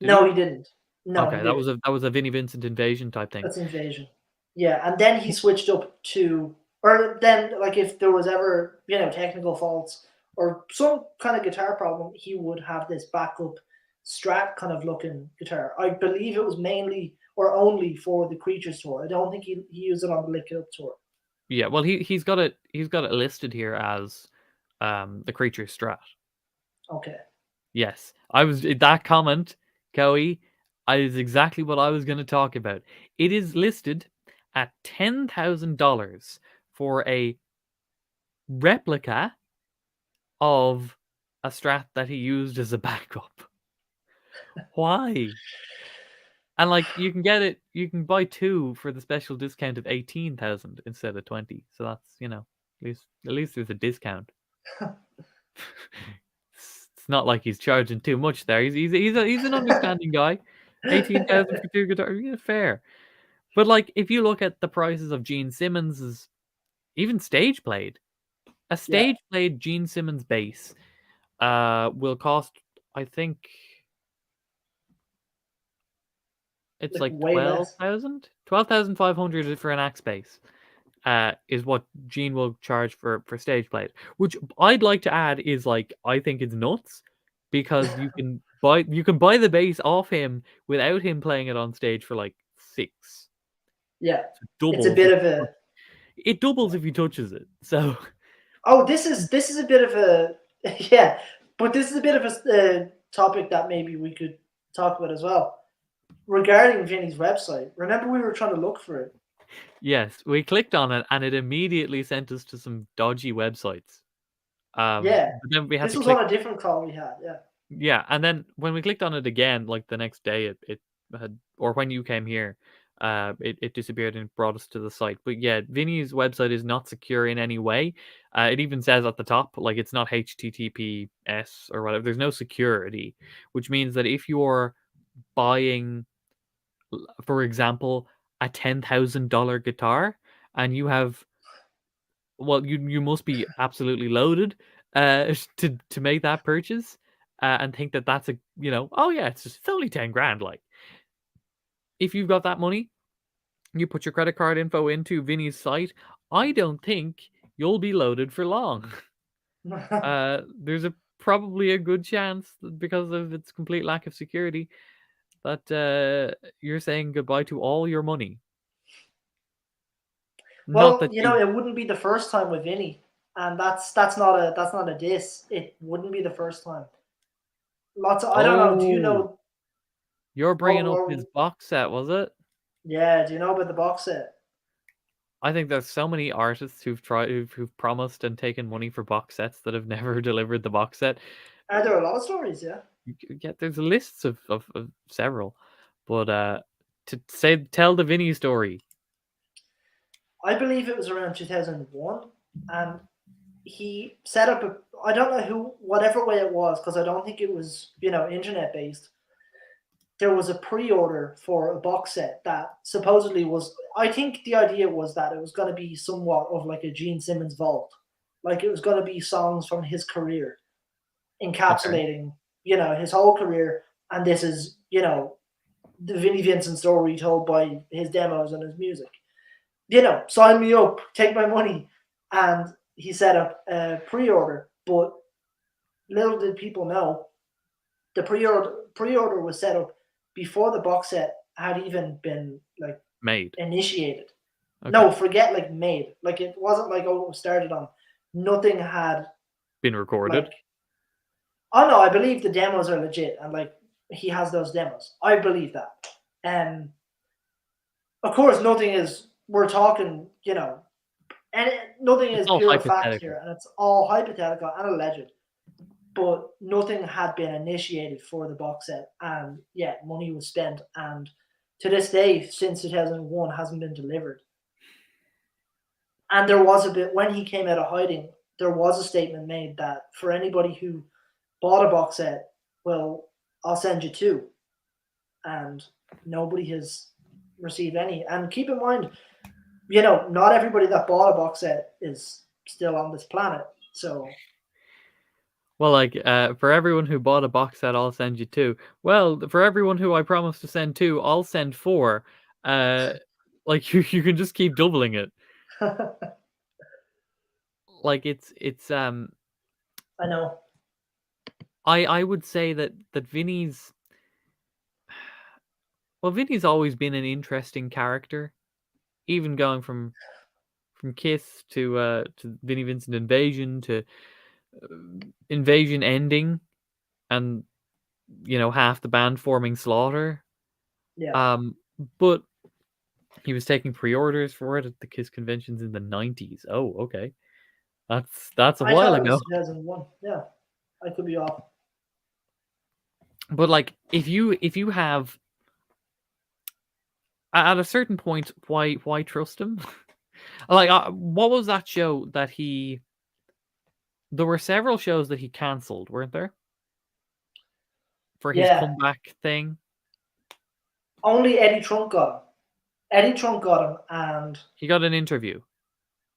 No, he didn't. No, okay, that was a Vinnie Vincent Invasion type thing. That's Invasion. Yeah, and then he switched up to Or then, like, if there was ever, technical faults or some kind of guitar problem, he would have this backup Strat kind of looking guitar. I believe it was mainly or only for the Creatures tour. I don't think he used it on the Lick It Up tour. Yeah, well, he's got it listed here as the Creature Strat. Okay. Yes, I was that comment, Coey, is exactly what I was going to talk about. It is listed at $10,000 for a replica of a Strat that he used as a backup. Why? And like you can buy two for the special discount of 18,000 instead of 20. So that's, at least there's a discount. It's not like he's charging too much there. He's an understanding guy. 18,000 for two guitars, yeah, fair. But like if you look at the prices of Gene Simmons's even stage played, a Yeah. stage played Gene Simmons bass will cost, I think it's Like like way less. 12,500 for an axe bass. Is what Gene will charge for stage played. Which I'd like to add is like I think it's nuts because you can buy the bass off him without him playing it on stage for like 6. Yeah. So It's a doubles bit of a it doubles if he touches it. So Oh, this is a bit of a yeah, but this is a bit of a topic that maybe we could talk about as well regarding Vinny's website. Remember, we were trying to look for it. yes, we clicked on it and it immediately sent us to some dodgy websites. Yeah, But then we had this to was click. on a different call we had. Yeah, Yeah, and then when we clicked on it again, like the next day, it had, or when you came here, it disappeared and brought us to the site. But yeah, Vinny's website is not secure in any way. It even says at the top, like it's not HTTPS or whatever. There's no security, which means that if you're buying, for example, a $10,000 guitar, and you have, well, you must be absolutely loaded to make that purchase and think that that's a oh yeah it's only 10 grand. Like if you've got that money, you put your credit card info into Vinny's site. I don't think you'll be loaded for long. There's a probably a good chance that because of its complete lack of security that you're saying goodbye to all your money. Not well, that you it wouldn't be the first time with Vinny, and that's not a diss. It wouldn't be the first time. Lots of I don't know. Do you oh know you're what? bringing up his box set, was it? Yeah, do you know about the box set? I think there's so many artists who've promised and taken money for box sets that have never delivered the box set. Are there a lot of stories? Yeah. Yeah, there's lists of several, but to tell the Vinny story. I believe it was around 2001, and he set up a. I don't know whatever way it was, because I don't think it was internet based. There was a pre-order for a box set that supposedly was. I think the idea was that it was going to be somewhat of like a Gene Simmons vault, like it was going to be songs from his career, Okay. encapsulating his whole career, and this is the Vinnie Vincent story told by his demos and his music. Sign me up, take my money. And he set up a pre-order, but little did people know, the pre-order was set up before the box set had even been like Made. initiated. Okay. No, forget like made. Like it wasn't like, oh, it was started on. Nothing had Been recorded. like. Oh no, I believe the demos are legit, and like he has those demos. I believe that. Of course, nothing is. We're talking, and nothing It's is all pure fact hypothetical. here, and it's all hypothetical and alleged. But nothing had been initiated for the box set, and yeah, money was spent, and to this day, since 2001, hasn't been delivered. And there was a bit when he came out of hiding. There was a statement made that for anybody who bought a box set, well, I'll send you two, and nobody has received any. And keep in mind, not everybody that bought a box set is still on this planet. So, Well, like for everyone who bought a box set, I'll send you two. Well, for everyone who I promised to send two, I'll send four. Like you can just keep doubling it. like it's I know. I would say that Vinny's always been an interesting character, even going from Kiss to Vinnie Vincent Invasion to Invasion ending, and half the band forming Slaughter. Yeah. But he was taking pre-orders for it at the Kiss conventions in the 90s. Oh, okay. That's a I while thought it ago. was 2001. Yeah, I could be off. But like if you have at a certain point, why trust him? Like what was that show that there were several shows that he cancelled, weren't there? For his Yeah, comeback thing. only Eddie Trunk got him. Eddie Trunk got him, and He got an interview.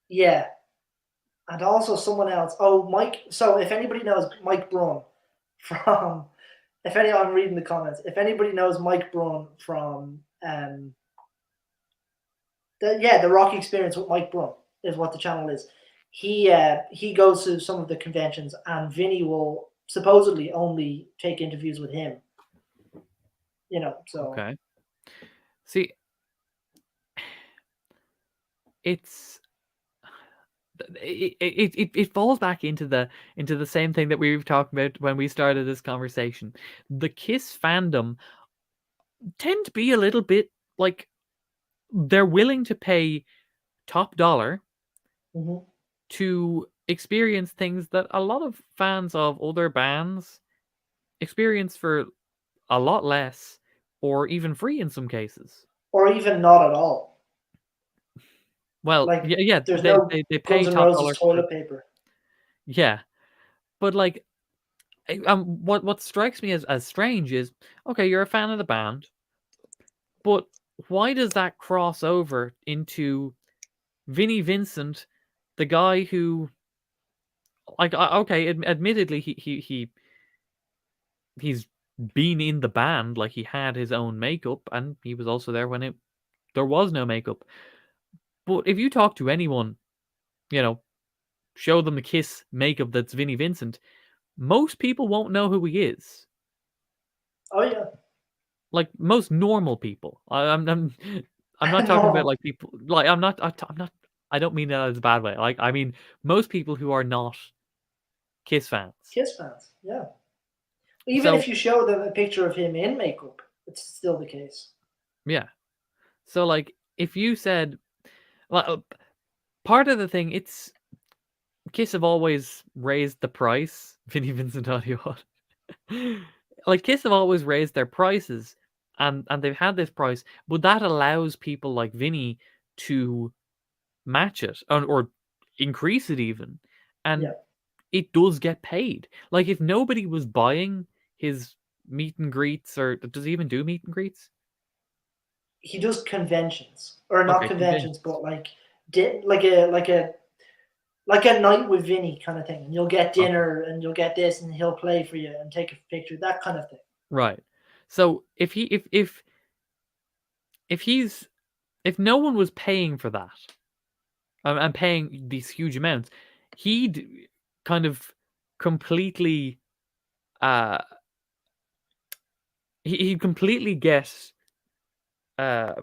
yeah, and also someone else. Oh, Mike. So if anybody knows Mike Brun from, I'm reading the comments. If anybody knows Mike Brun from, the Rocky Experience with Mike Brun is what the channel is. He goes to some of the conventions, and Vinny will supposedly only take interviews with him. So Okay. See, it's it falls back into the same thing that we were talking about when we started this conversation. The Kiss fandom tend to be a little bit like they're willing to pay top dollar mhm. to experience things that a lot of fans of other bands experience for a lot less or even free in some cases. Or even not at all. Well, Like yeah, there's they no they, they Guns pay N' top Roses dollar for toilet paper. yeah, but like what strikes me as strange is okay, you're a fan of the band, but why does that cross over into Vinnie Vincent, the guy who like okay, admittedly he's been in the band, like he had his own makeup and he was also there when there was no makeup. But if you talk to anyone, you know, show them the Kiss makeup that's Vinnie Vincent, most people won't know who he is. Oh yeah. Like most normal people. I'm not talking about No. like people like I'm not I don't mean that as a bad way. Like I mean most people who are not Kiss fans. Kiss fans. Yeah. Even So if you show them a picture of him in makeup, it's still the case. yeah. So like if you said like part of the thing it's Kiss have always raised the price. Vinnie Vincent Audio. Like Kiss have always raised their prices and they've had this price, but that allows people like Vinny to match it or increase it even. And Yeah. it does get paid. Like if nobody was buying his meet and greets or does he even do meet and greets? He does conventions. Or not Okay, conventions, conventions. but like a night with Vinny kind of thing. And you'll get Okay. dinner and you'll get this and he'll play for you and take a picture, that kind of thing. Right. So if no one was paying for that and paying these huge amounts, he'd kind of completely uh he'd completely get uh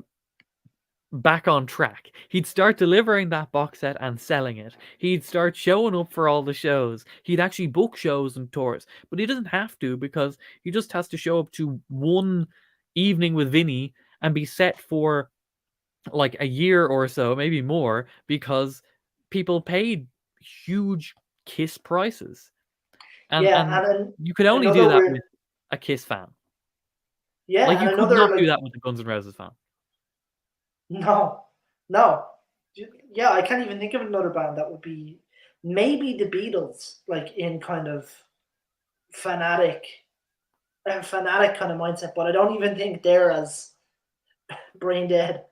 back on track. He'd start delivering that box set and selling it. He'd start showing up for all the shows. He'd actually book shows and tours, but he doesn't have to because he just has to show up to one evening with Vinny and be set for like a year or so, maybe more, because people paid huge Kiss prices. And Yeah, and you could only do another that weird, with a Kiss fan. Like yeah, you and could another not do like, that with a Guns N' Roses fan. no, no, yeah, I can't even think of another band that would be, maybe the Beatles, like in kind of fanatic, fanatic kind of mindset, but I don't even think they're as brain dead.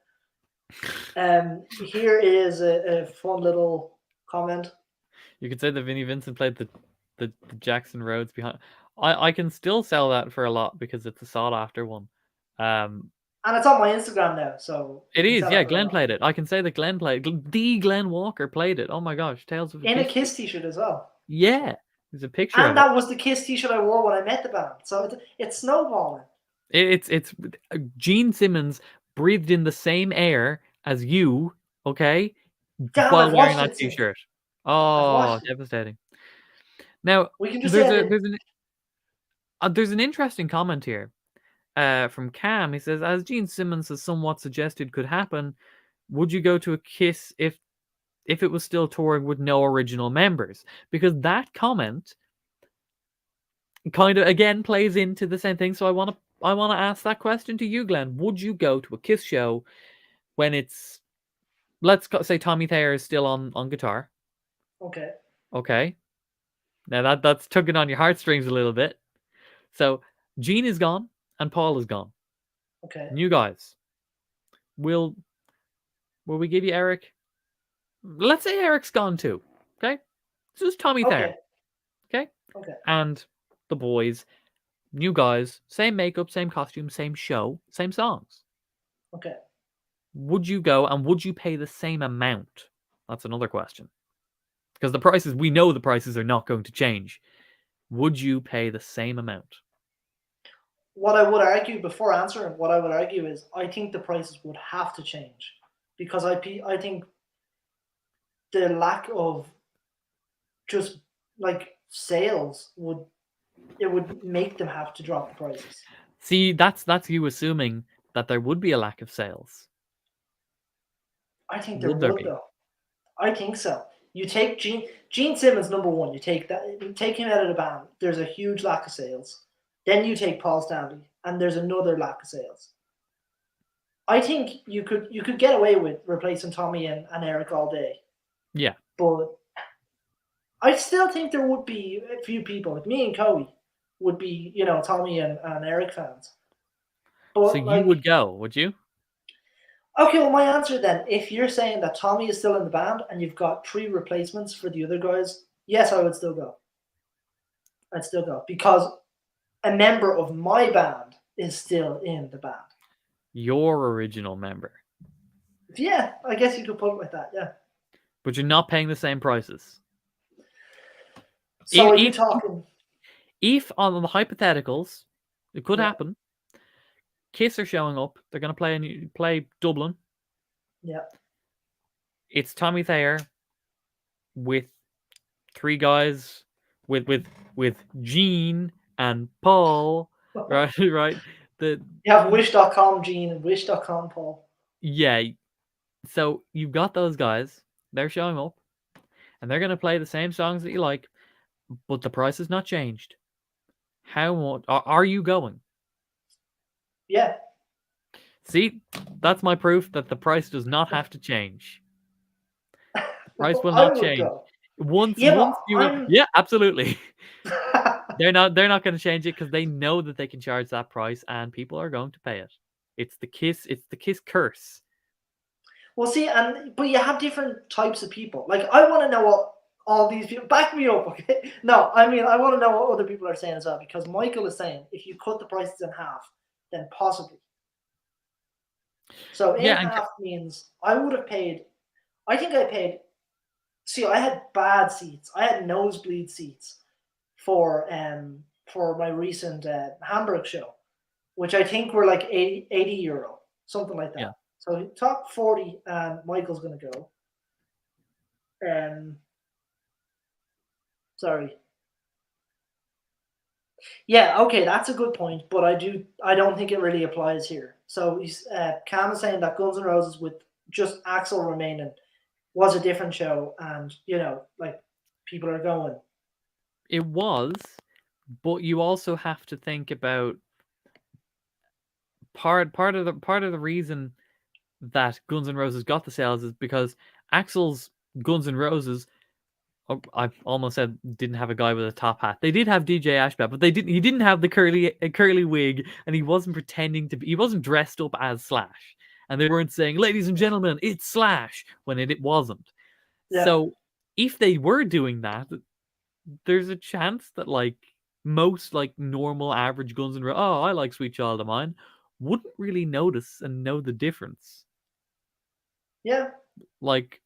Here is a fun little comment. You could say that Vinnie Vincent played the Jackson Rhodes behind. I can still sell that for a lot because it's a sought after one. Um, And it's on my Instagram now, so you It can is, tell yeah. everyone Glenn else. played it. I can say that Glenn played. The Glenn Walker played it. Oh my gosh, Tales of a In a Kiss. Kiss t-shirt as well. Yeah, there's a picture And of it. that was the Kiss t-shirt I wore when I met the band. So it's snowballing. It's Gene Simmons breathed in the same air as you, okay, Damn, while I've wearing watched that it since. T-shirt. I've Oh, watched it. devastating. Now, We can just there's a edit. there's an interesting comment here from Cam. He says, as Gene Simmons has somewhat suggested could happen, would you go to a Kiss if it was still touring with no original members? Because that comment kind of again plays into the same thing. So I want to ask that question to you, Glenn. Would you go to a Kiss show when it's, let's say Tommy Thayer is still on guitar? Okay. Okay, now that's tugging on your heartstrings a little bit. So Gene is gone and Paul is gone. Okay. New guys. Will we give you Eric? Let's say Eric's gone too. Okay, it's just Tommy Okay. Thayer. Okay, Okay. and the boys, new guys, same makeup, same costume, same show, same songs. Okay. Would you go and would you pay the same amount? That's another question. Because the prices, we know the prices are not going to change. Would you pay the same amount? What I would argue before answering, what I would argue is I think the prices would have to change because I think the lack of just like sales would make them have to drop the prices. See, that's you assuming that there would be a lack of sales. I think there Would there would be? though. I think so. You take Gene Simmons, number one. You take him out of the band. There's a huge lack of sales. Then you take Paul Stanley, and there's another lack of sales. I think you could get away with replacing Tommy and Eric all day, Yeah. but I still think there would be a few people, like me and Cody, would be Tommy and Eric fans. So But you like, would go, would you? okay, well, my answer then, if you're saying that Tommy is still in the band and you've got 3 replacements for the other guys, yes, I would still go. I'd still go because a member of my band is still in the band. Your original member. Yeah, I guess you could put it like that. Yeah. But you're not paying the same prices. So are you If talking? if on the hypotheticals, it could Yeah. happen. Kiss are showing up. They're going to play Dublin. Yeah. It's Tommy Thayer with 3 guys with Gene and Paul, right? Right. You have Wish.com Gene and Wish.com Paul. Yeah. So you've got those guys. They're showing up, and they're going to play the same songs that you like, but the price has not changed. How much are you going? Yeah. See, that's my proof that the price does not have to change. Price will I not would change. go. Once Yeah, but you yeah, absolutely. They're not going to change it because they know that they can charge that price and people are going to pay it. It's the Kiss curse. Well, see, but you have different types of people. Like, I want to know what all these people back me up. Okay, no, I mean, I want to know what other people are saying as well because Michael is saying if you cut the prices in half, then possibly. So in Yeah, and half means I would have paid. I think I paid. See, I had bad seats. I had nosebleed seats for my recent Hamburg show, which I think were like 80 euro, something like yeah. that. So top 40, and Michael's gonna go. Sorry. Yeah, okay, that's a good point, but I don't think it really applies here. So Cam is saying that Guns N' Roses with just Axel remaining was a different show, and like people are going. It was, but you also have to think about part of the reason that Guns N' Roses got the sales is because Axel's Guns N' Roses. Oh, I almost said didn't have a guy with a top hat. They did have DJ Ashbat, but they didn't. He didn't have the curly wig, and he wasn't pretending to be. He wasn't dressed up as Slash, and they weren't saying, "Ladies and gentlemen, it's Slash" when it wasn't. Yeah, So if they were doing that, there's a chance that like most like normal average Guns N' Roses, oh, I like Sweet Child of Mine, wouldn't really notice and know the difference. Yeah. Like,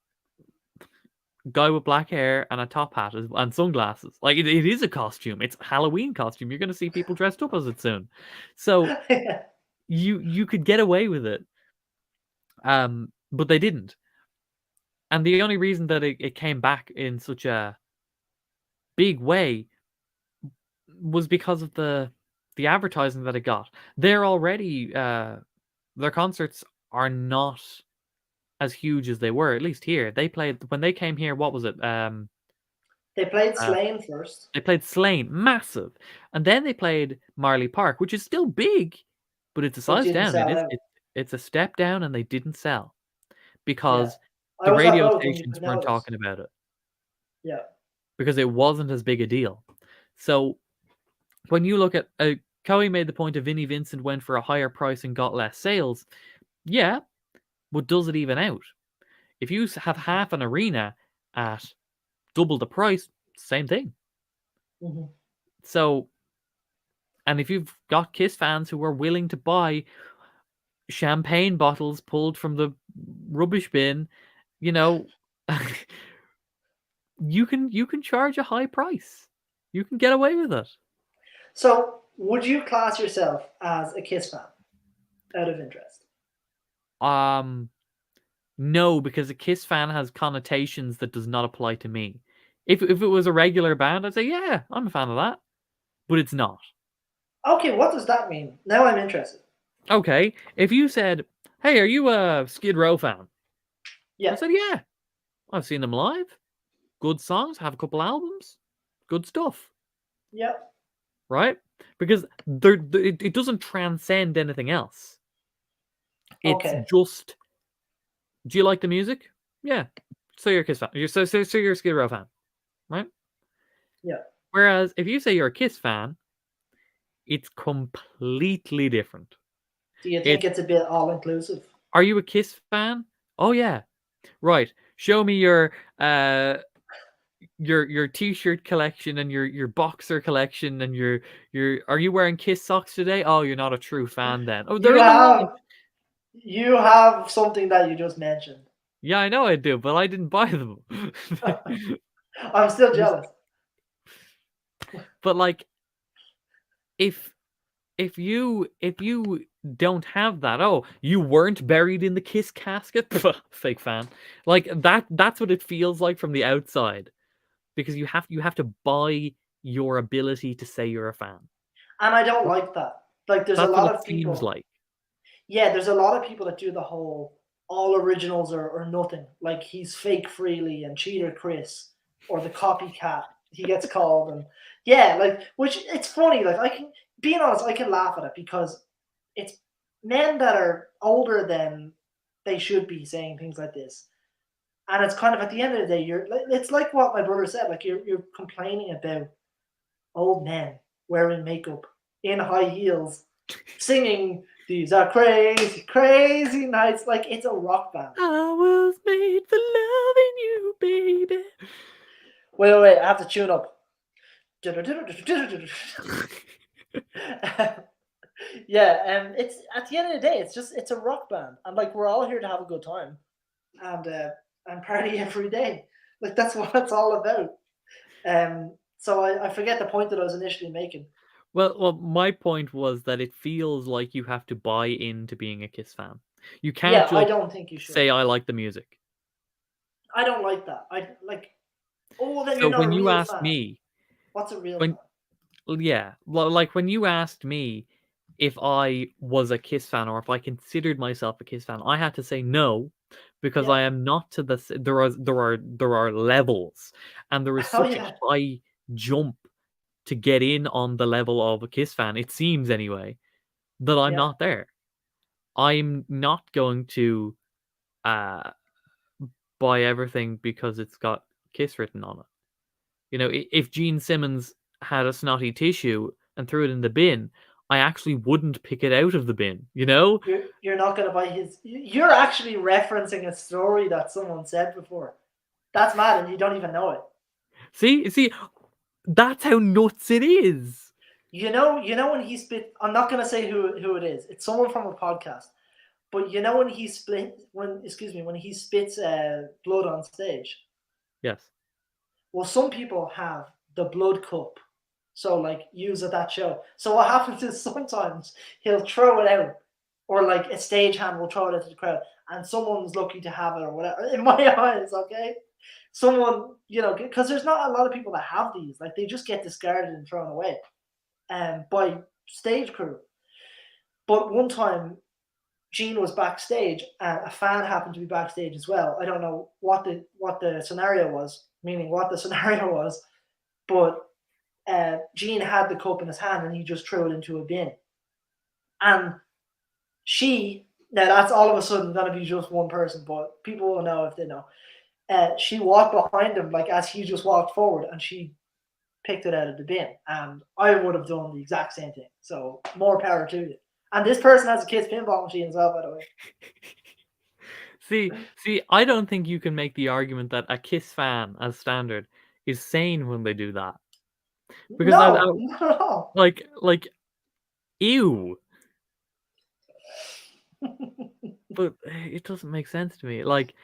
guy with black hair and a top hat and sunglasses. Like, it is a costume. It's a Halloween costume. You're going to see people dressed up as it soon. So you could get away with it. But they didn't. And the only reason that it came back in such a big way was because of the advertising that it got. They're already their concerts are not as huge as they were, at least here. They played when they came here, what was it? They played Slane first. They played Slane, massive. And then they played Marley Park, which is still big, but it's a But size didn't down. sell out. It's a step down, and they didn't sell because I the was at radio both, and you stations could weren't notice. talking about it Yeah. because it wasn't as big a deal. So when you look at Cowie made the point of Vinnie Vincent went for a higher price and got less sales. Yeah, but does it even out? If you have half an arena at double the price, same thing. Mm-hmm. So, and if you've got Kiss fans who are willing to buy champagne bottles pulled from the rubbish bin, you know, you can charge a high price. You can get away with it. So, would you class yourself as a Kiss fan? Out of interest. No, because a Kiss fan has connotations that does not apply to me. If it was a regular band, I'd say, yeah, I'm a fan of that. But it's not. Okay, what does that mean? Now I'm interested. Okay, if you said, hey, are you a Skid Row fan? Yeah. I said, yeah. I've seen them live. Good songs, have a couple albums. Good stuff. Yeah. Right? Because it doesn't transcend anything else. It's just, do you like the music? Yeah. So you're a Kiss fan. So you're a Skid Row fan. Right? Yeah. Whereas if you say you're a Kiss fan, it's completely different. Do you think it's a bit all-inclusive? Are you a Kiss fan? Oh yeah. Right. Show me your t-shirt collection and your boxer collection and your are you wearing Kiss socks today? Oh, you're not a true fan then. Oh, they're in the line. You have something that you just mentioned. Yeah, I know I do, but I didn't buy them. I'm still jealous. But like, if you don't have that, oh, you weren't buried in the Kiss casket, fake fan. Like that's what it feels like from the outside, because you have to buy your ability to say you're a fan. And I don't like that. Like, there's a lot of people. Seems like. Yeah, there's a lot of people that do the whole all originals or nothing. Like, he's fake Freely and Cheater Chris, or the copycat he gets called, and yeah, like, which it's funny. Like, being honest, I can laugh at it because it's men that are older than they should be saying things like this, and it's kind of at the end of the day, it's like what my brother said. Like, you're complaining about old men wearing makeup in high heels, singing "These Are Crazy, Crazy Nights." Like, it's a rock band. I was made for loving you, baby. Wait, I have to tune up. Yeah, it's at the end of the day, it's a rock band, and like, we're all here to have a good time, and party every day. Like, that's what it's all about. So I forget the point that I was initially making. Well, my point was that it feels like you have to buy into being a Kiss fan. You can't just I don't think you should say I like the music. I don't like that. I like. Oh, then So you're not when a you real asked fan. me, What's a real fan? Yeah, like when you asked me if I was a Kiss fan or if I considered myself a Kiss fan, I had to say no, because I am not to the. There are levels, and there is such a high jump to get in on the level of a Kiss fan. It seems anyway that I'm not there. I'm not going to buy everything because it's got Kiss written on it. You know, if Gene Simmons had a snotty tissue and threw it in the bin, I actually wouldn't pick it out of the bin, you know? You're not going to buy his... You're actually referencing a story that someone said before. That's mad, and you don't even know it. See? That's how nuts it is. when he spit. I'm not gonna say who it is. It's someone from a podcast. But when he when he spits blood on stage. Yes. Well, some people have the blood cup, so like use at that show. So what happens is sometimes he'll throw it out, or like a stagehand will throw it into the crowd, and someone's lucky to have it or whatever. In my eyes, okay, someone because there's not a lot of people that have these. Like they just get discarded and thrown away, by stage crew. But one time Gene was backstage, and a fan happened to be backstage as well. I don't know what the scenario was, meaning what the scenario was, but Gene had the cup in his hand and he just threw it into a bin. And now that's all of a sudden going to be just one person, but people will know if they know. She walked behind him like as he just walked forward, and she picked it out of the bin. And I would have done the exact same thing. So more power to you. And this person has a Kiss pinball machine as well, by the way. See, I don't think you can make the argument that a Kiss fan, as standard, is sane when they do that. Because No, not at all. like, ew. But it doesn't make sense to me. Like,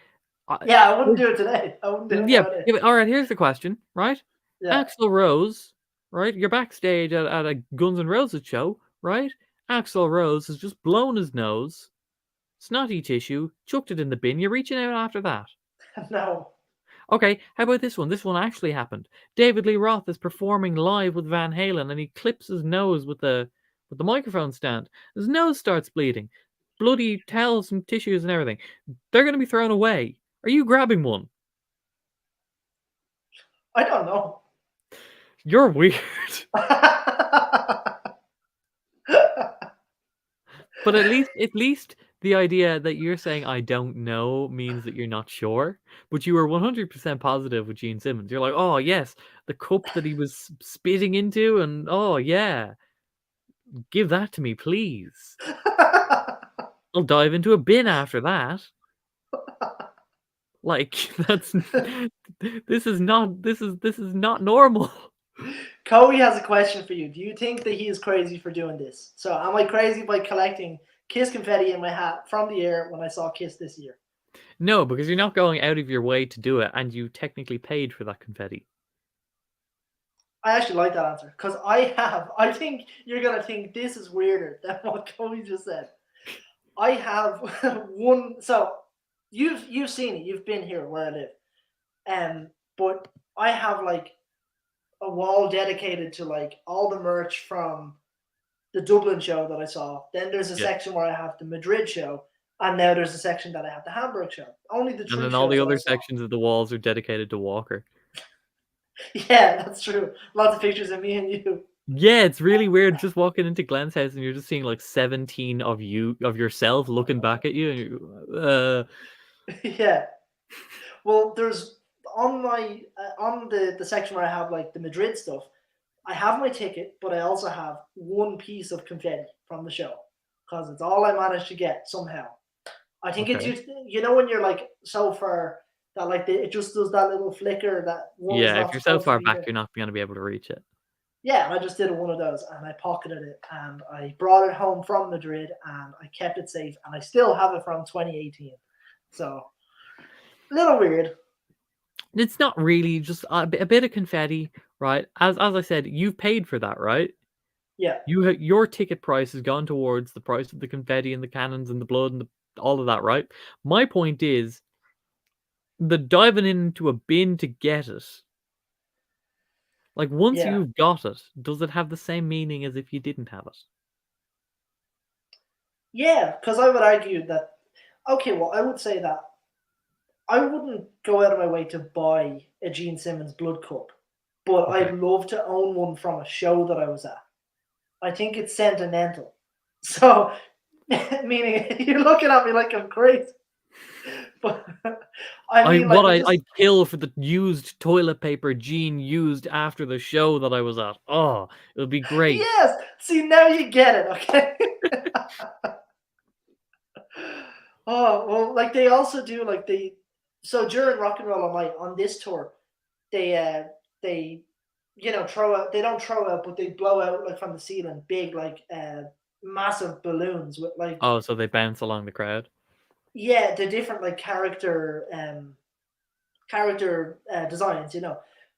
Yeah, I wouldn't do it today. I wouldn't do it nowadays. yeah. All right, here's the question, right? Yeah. Axl Rose, right? You're backstage at a Guns N' Roses show, right? Axl Rose has just blown his nose, snotty tissue, chucked it in the bin. You're reaching out after that. No. Okay, how about this one? This one actually happened. David Lee Roth is performing live with Van Halen, and he clips his nose with the microphone stand. His nose starts bleeding, bloody towels and tissues and everything. They're going to be thrown away. Are you grabbing one? I don't know. You're weird. But at least the idea that you're saying I don't know means that you're not sure. But you were 100% positive with Gene Simmons. You're like, oh yes, the cup that he was spitting into, and oh yeah, give that to me, please. I'll dive into a bin after that. Like that's this is not normal. Cody has a question for you. Do you think that he is crazy for doing this? So am I crazy by collecting Kiss confetti in my hat from the air when I saw Kiss this year? No, because you're not going out of your way to do it, and you technically paid for that confetti. I actually like that answer because I think you're gonna think this is weirder than what Cody just said. I have one. So you've seen it. You've been here where I live, but I have like a wall dedicated to like all the merch from the Dublin show that I saw. Then there's a section where I have the Madrid show, and now there's a section that I have the Hamburg show. Only the And true then all shows the that I other saw. sections of the walls are dedicated to Walker. Yeah, that's true. Lots of pictures of me and you. Yeah, it's really weird just walking into Glenn's house and you're just seeing like 17 of yourself looking back at you, and you Yeah. Well, there's on my on the section where I have like the Madrid stuff. I have my ticket, but I also have one piece of confetti from the show because it's all I managed to get somehow. I think it's okay. just when you're like so far that like it just does that little flicker that one is Yeah, if not you're so supposed to far be back, there. you're not going to be able to reach it. Yeah, and I just did one of those and I pocketed it and I brought it home from Madrid and I kept it safe and I still have it from 2018. So a little weird. It's not really just a bit of confetti, right? As I said, you've paid for that, right? Yeah. Your ticket price has gone towards the price of the confetti and the cannons and the blood and all of that, right? My point is the diving into a bin to get it. Like once Yeah. you've got it, does it have the same meaning as if you didn't have it? Yeah, because I would argue that okay, well I would say that I wouldn't go out of my way to buy a Gene Simmons blood cup, but Okay. I'd love to own one from a show that I was at. I think it's sentimental. So, meaning you're looking at me like I'm crazy. But I mean, like, I'd kill for the used toilet paper Gene used after the show that I was at. Oh, it would be great. yes. See, now you get it, okay? Oh well, like they also do like so during Rock and Roll All Night on this tour, they throw out. They don't throw out, but they blow out like from the ceiling, big like massive balloons with like Oh, so they bounce along the crowd. the different like character designs,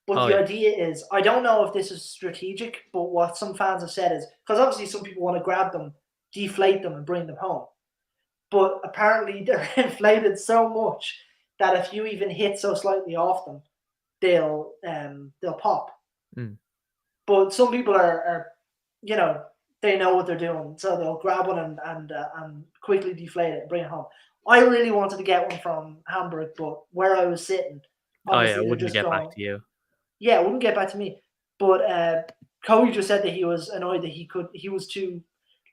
But Oh the yeah, idea is, I don't know if this is strategic, but what some fans have said is, because obviously some people want to grab them, deflate them, and bring them home. But apparently they're inflated so much that if you even hit so slightly off them, they'll pop. Mm. But some people are you know, they know what they're doing, so they'll grab one and quickly deflate it and bring it home. I really wanted to get one from Hamburg, but where I was sitting, Oh yeah, obviously they're wouldn't it just get back going. to you? Yeah, it wouldn't get back to me. But Cody just said that he was annoyed that he was too,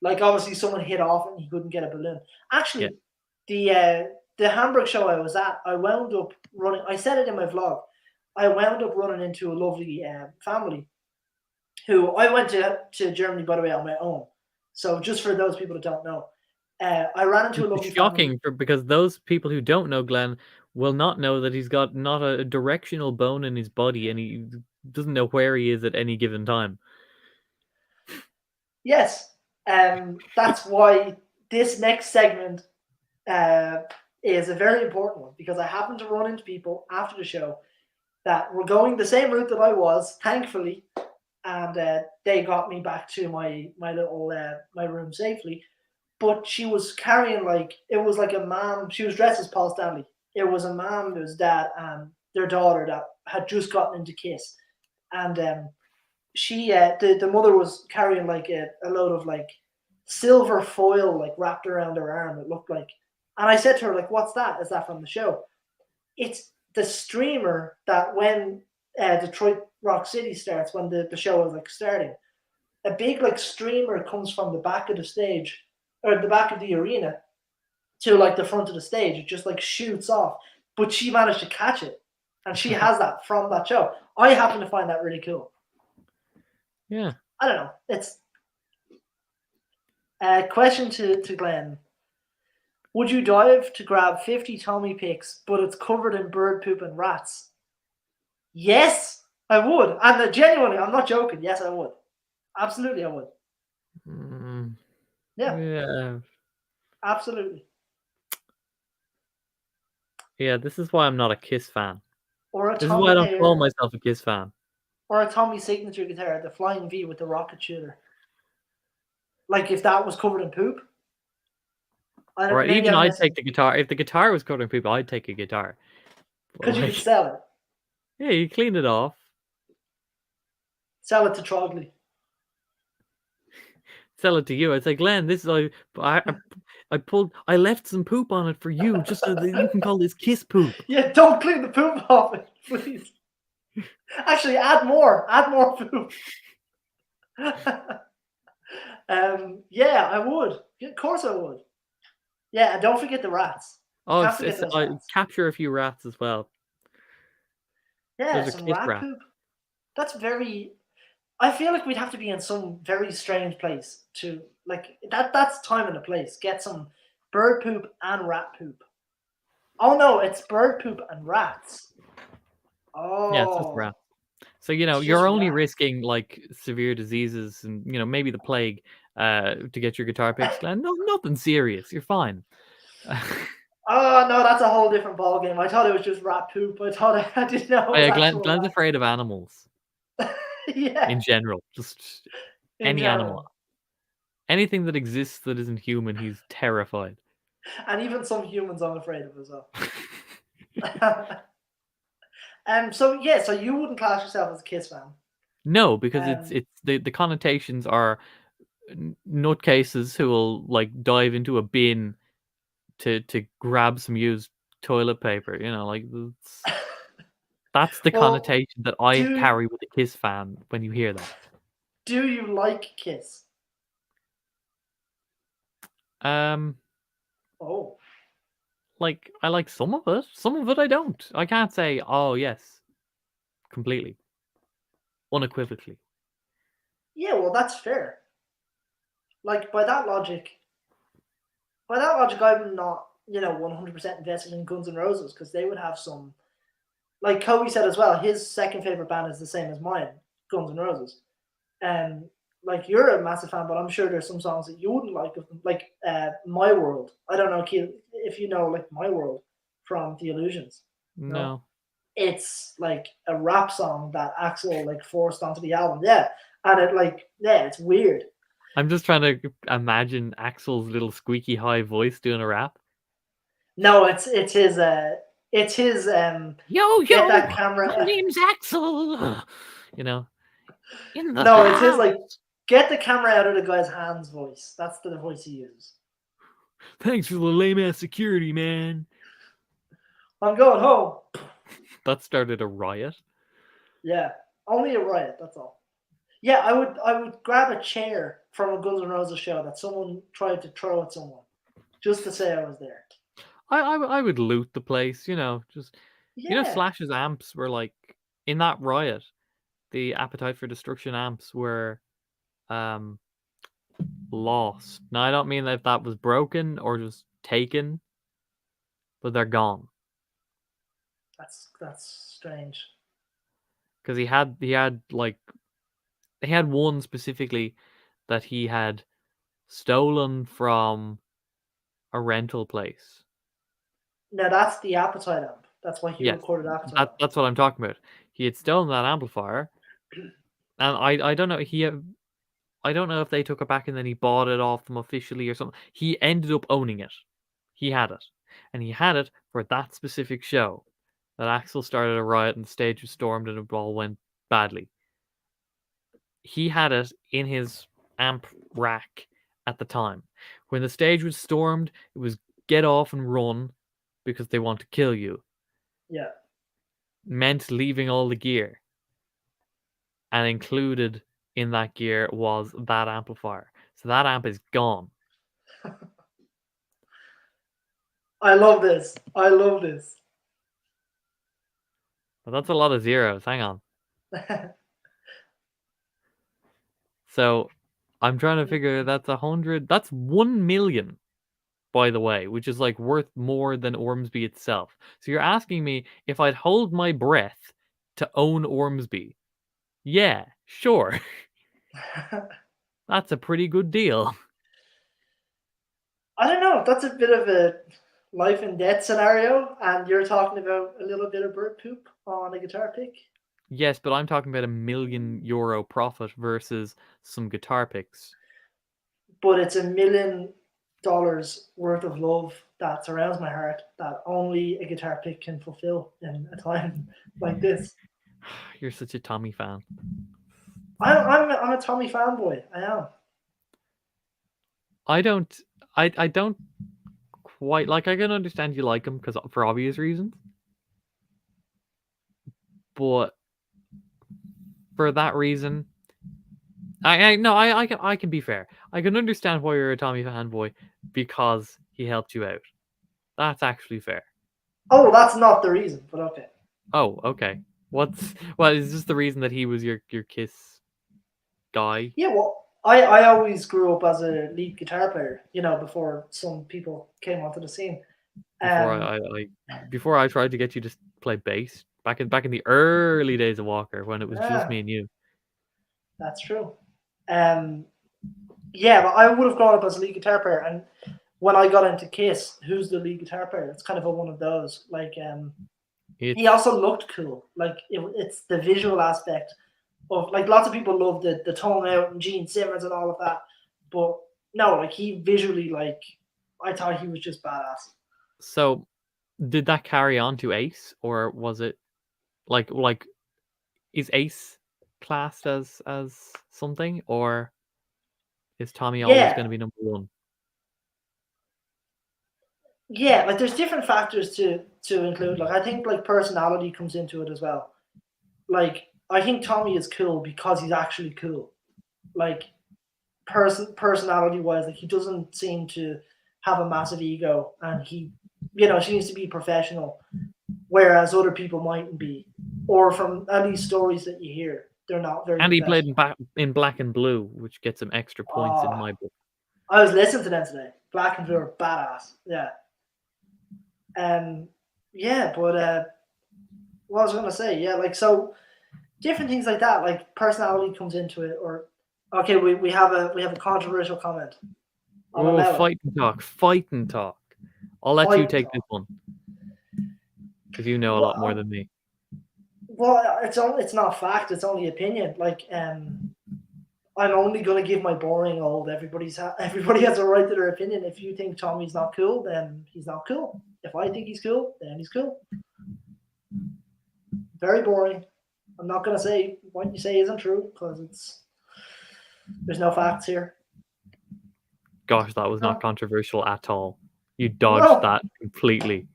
like, obviously someone hit off and he couldn't get a balloon. Yeah. Actually, the Hamburg show I was at, I wound up running. I said it in my vlog. I wound up running into a lovely family who I went to Germany, by the way, on my own. So just for those people that don't know, I ran into a It's lovely family. shocking because those people who don't know Glenn will not know that he's got not a directional bone in his body and he doesn't know where he is at any given time. Yes, that's why this next segment uh, is a very important one, because I happened to run into people after the show that were going the same route that I was, thankfully, and they got me back to my little my room safely. But she was carrying, like, it was like a mom. She was dressed as Paul Stanley. It was a mom, it was dad, and their daughter that had just gotten into Kiss, and the mother was carrying like a load of like silver foil like wrapped around her arm. It looked like, and I said to her, like, "What's that? Is that from the show?" It's the streamer that when Detroit Rock City starts, when the show is like starting, a big like streamer comes from the back of the stage or the back of the arena to like the front of the stage. It just like shoots off, but she managed to catch it, and she has that from that show. I happen to find that really cool. Yeah. I don't know. It's a question to Glenn. Would you dive to grab 50 Tommy picks, but it's covered in bird poop and rats? Yes, I would. And genuinely, I'm not joking. Yes, I would. Absolutely, I would. Mm, Yeah, yeah. absolutely. Yeah, this is why I'm not a Kiss fan. Or a This is why I Tommy don't call hair, myself a Kiss fan. or a Tommy signature guitar, the Flying V with the rocket shooter. Like if that was covered in poop. Or Maybe even I'm I'd missing, take the guitar. If the guitar was covered in people, I'd take a guitar. But because you could like, sell it. yeah, you clean it off. Sell it to Trogley. Sell it to you. I'd say, Glenn, this is I left some poop on it for you, just so that you can call this Kiss poop. Yeah, don't clean the poop off it, please. Actually, add more. Add more poop. Yeah, I would. Of course, I would. Yeah, and don't forget the rats. Oh, Can't forget those I rats. capture a few rats as well. Yeah, Those are some Kiss rat rats. poop. That's very. I feel like we'd have to be in some very strange place to like that. That's time and a place. Get some bird poop and rat poop. Oh no, it's bird poop and rats. Yeah, it's just Oh, rats. So it's just you're only rats. risking like severe diseases and maybe the plague to get your guitar picks, Glenn. No, nothing serious. You're fine. Oh no, that's a whole different ball game. I thought it was just rat poop. I didn't know Oh, it was yeah, actual Glenn's rat. afraid of animals Yeah, in general. Just in any animal. general, Anything that exists that isn't human, he's terrified. and even some humans I'm afraid of as well. So yeah, so you wouldn't class yourself as a Kiss fan. No, because Um, it's the connotations are nutcases who will like dive into a bin to grab some used toilet paper. Like that's the well, connotation that I do carry with a Kiss fan when you hear that. do you like Kiss? Um, Oh, like I like some of it. Some of it I don't. I can't say, oh yes, completely, unequivocally. yeah. Well, that's fair. Like by that logic, I'm not 100% invested in Guns N' Roses because they would have some. Like Kobe said as well, his second favorite band is the same as mine. Guns N' Roses. And like you're a massive fan, but I'm sure there's some songs that you wouldn't like of them. Like My World. I don't know, Keith, if you know like My World from The Illusions. No, No. it's like a rap song that Axel like forced onto the album. Yeah, and it like it's weird. I'm just trying to imagine Axel's little squeaky high voice doing a rap. No, it's his Yo, get yo, that camera. my name's Axel. You know, in the No, it's his like house. get the camera out of the guy's hands voice. That's the voice he uses. Thanks for the lame ass security, man. I'm going home. That started a riot. Yeah, only a riot. That's all. Yeah, I would grab a chair from a Guns N' Roses show that someone tried to throw at someone, just to say I was there. I would loot the place, just Yeah, Slash's amps were like in that riot. The Appetite for Destruction amps were um lost. Now I don't mean that if that was broken or just taken, but they're gone that's strange. because he had like they had one specifically that he had stolen from a rental place. Now that's the Appetite amp. That's why he Yes, recorded Appetite on. that's what I'm talking about. He had stolen that amplifier, and I don't know I don't know if they took it back and then he bought it off them officially or something. He ended up owning it. He had it, and he had it for that specific show. That Axel started a riot and the stage was stormed and it all went badly. He had it in his amp rack at the time. When the stage was stormed, it was get off and run because they want to kill you. Yeah. Meant leaving all the gear. And included in that gear was that amplifier. So that amp is gone. I love this. I love this. But that's a lot of zeros. Hang on. So I'm trying to figure that's 100. That's 1 million, by the way, which is like worth more than Ormsby itself. So you're asking me if I'd hold my breath to own Ormsby. Yeah, sure. That's a pretty good deal. I don't know. That's a bit of a life and death scenario, and you're talking about a little bit of bird poop on a guitar pick. Yes, but I'm talking about €1 million profit versus some guitar picks. But it's $1 million worth of love that surrounds my heart that only a guitar pick can fulfill in a time like this. You're such a Tommy fan. I'm a Tommy fanboy. I am. I don't quite like. I can understand you like him because for obvious reasons, but for that reason, I no, I can be fair. I can understand why you're a Tommy fanboy because he helped you out. That's actually fair. Oh, that's not the reason, but okay. Oh, okay. Is this the reason that he was your Kiss guy? Yeah, well, I always grew up as a lead guitar player, before some people came onto the scene. Before Um, before I tried to get you to play bass back in the early days of Walker when it was just yeah, me and you. that's true. Um, yeah, but I would have grown up as a lead guitar player, and when I got into Kiss, who's the lead guitar player? It's kind of one of those. Like, he It's also looked cool. Like, it's the visual aspect of like lots of people love the tone out and Gene Simmons and all of that, but no, like he visually, like I thought he was just badass. So, did that carry on to Ace, or was it like is Ace classed as something, or is Tommy always going Yeah, to be number one? yeah, like there's different factors to include. Like I think like personality comes into it as well. Like I think Tommy is cool because he's actually cool. Like personality wise, like he doesn't seem to have a massive ego, and he seems to be professional, whereas other people mightn't be, or from at least stories that you hear, they're not very And he played professional. in Black and Blue, which gets him extra points in Oh, my book. I was listening to them today. Black and Blue are badass. Yeah. Yeah, but what was I gonna say? Yeah, like so different things like that, like personality comes into it, or okay, we have a controversial comment. I'll Oh, allow it. fight and talk. Fight and talk. I'll let you Fight take this talk. one because you know a lot more Well, than me. it's not fact. It's only opinion. Like I'm only gonna give my boring old. Everybody has a right to their opinion. If you think Tommy's not cool, then he's not cool. If I think he's cool, then he's cool. Very boring. I'm not gonna say what you say isn't true because there's no facts here. Gosh, that was not No, controversial at all. You dodged no, that completely.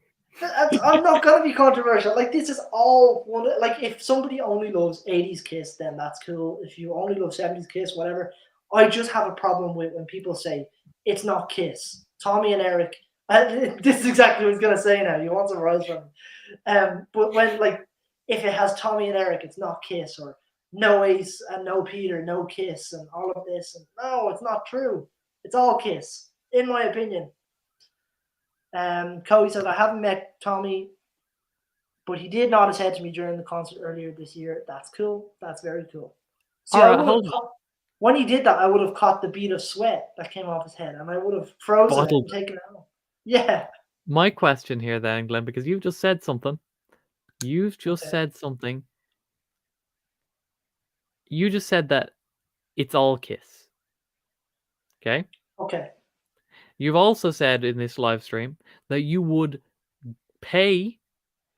I'm not gonna be controversial. Like this is all one. Like if somebody only loves '80s Kiss, then that's cool. If you only love '70s Kiss, whatever. I just have a problem with when people say it's not Kiss. Tommy and Eric. This is exactly what he's gonna say now. You want some rise from him. But when like if it has Tommy and Eric, it's not Kiss, or no Ace and no Peter, no Kiss, and all of this. And no, it's not true. It's all Kiss, in my opinion. Cody says, I haven't met Tommy, but he did nod his head to me during the concert earlier this year. That's cool. That's very cool. See, All I right, would have hold on. when he did that, I would have caught the bead of sweat that came off his head, and I would have frozen it Bottled and taken it out. Yeah. my question here then, Glenn, because you've just said something. You've just Okay. said something. You just said that it's all Kiss. Okay? Okay. You've also said in this live stream that you would pay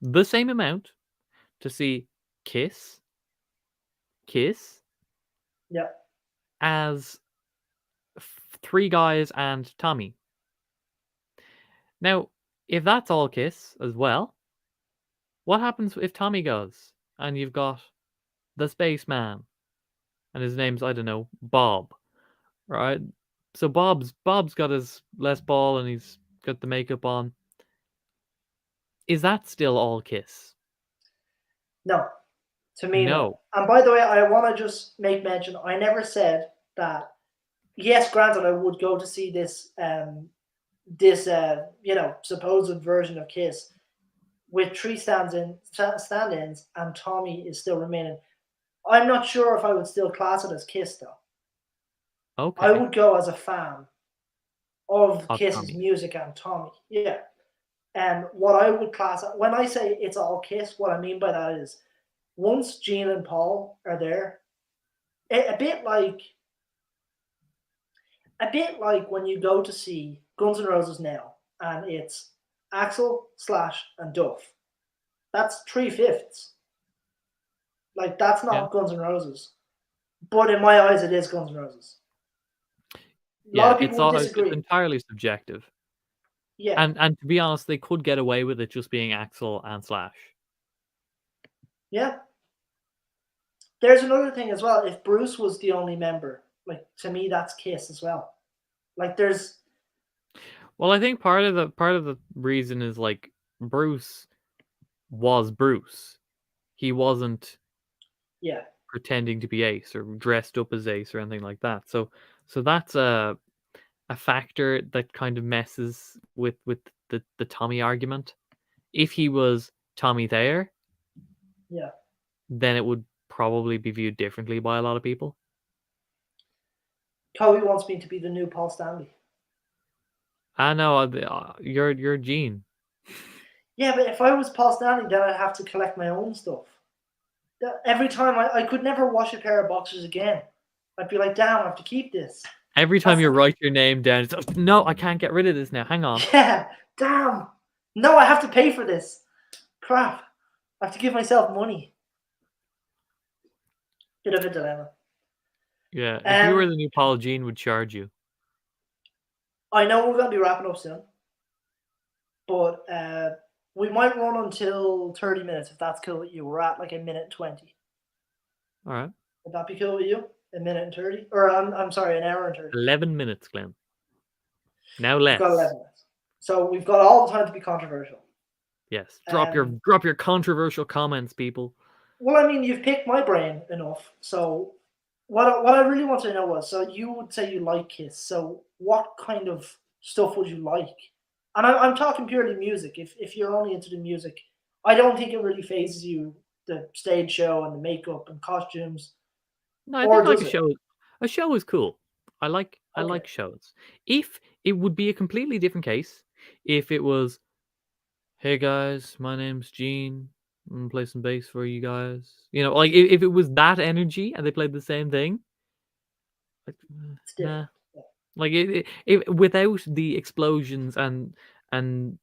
the same amount to see Kiss Yeah. as Three Guys and Tommy. Now, if that's all Kiss as well, what happens if Tommy goes and you've got the spaceman and his name's, I don't know, Bob, right? So Bob's got his Les Paul and he's got the makeup on. Is that still all Kiss? No. To me, no. No. And by the way, I want to just make mention. I never said that. Yes, granted, I would go to see this supposed version of Kiss with three stand-ins, and Tommy is still remaining. I'm not sure if I would still class it as Kiss though. I Okay. would go as a fan of Of Kiss's Tommy. music and Tommy. Yeah. And what I would class when I say it's all Kiss, what I mean by that is once Gene and Paul are there, a bit like when you go to see Guns N' Roses now, and it's Axel, Slash, and Duff. That's 3/5. Like that's Yeah. not Guns N' Roses, but in my eyes, it is Guns N' Roses. A lot Yeah, of people would it's disagree. entirely subjective. Yeah, And to be honest, they could get away with it just being Axel and Slash. yeah. There's another thing as well. If Bruce was the only member, like to me, that's Kiss as well. Like there's Well, I think part of the reason is like Bruce was Bruce. He wasn't yeah, pretending to be Ace or dressed up as Ace or anything like that. So that's a factor that kind of messes with the Tommy argument. If he was Tommy Thayer, yeah. then it would probably be viewed differently by a lot of people. Cody wants me to be the new Paul Stanley. I know you're Gene. Yeah, but if I was Paul Stanley, then I'd have to collect my own stuff. Every time I could never wash a pair of boxers again. I'd be like, damn, I have to keep this. Every time That's you write your name down, it's no, I can't get rid of this now. Hang on. yeah, damn. No, I have to pay for this. Crap. I have to give myself money. Bit of a dilemma. Yeah, if you were Um, the new Paul, Gene would charge you. I know we're gonna be wrapping up soon, but we might run until 30 minutes if that's cool with you. We're at like a minute 20. All right. Would that be cool with you? A minute and 30, or I'm sorry, an hour and 30. 11 minutes, Glenn. Now We've got less. 11 minutes, so we've got all the time to be controversial. Yes. Drop your controversial comments, people. Well, I mean, you've picked my brain enough. So, what I really want to know was, so you would say you like Kiss. So, what kind of stuff would you like? And I'm talking purely music. If you're only into the music, I don't think it really phases you the stage show and the makeup and costumes, No, I or think like does it? a show is cool. I Okay, like shows. If it would be a completely different case if it was, "Hey guys, my name's Gene. I'm gonna play some bass for you guys." You know, like if it was that energy and they played the same thing, like, it's nah. different. Yeah. Like it without the explosions and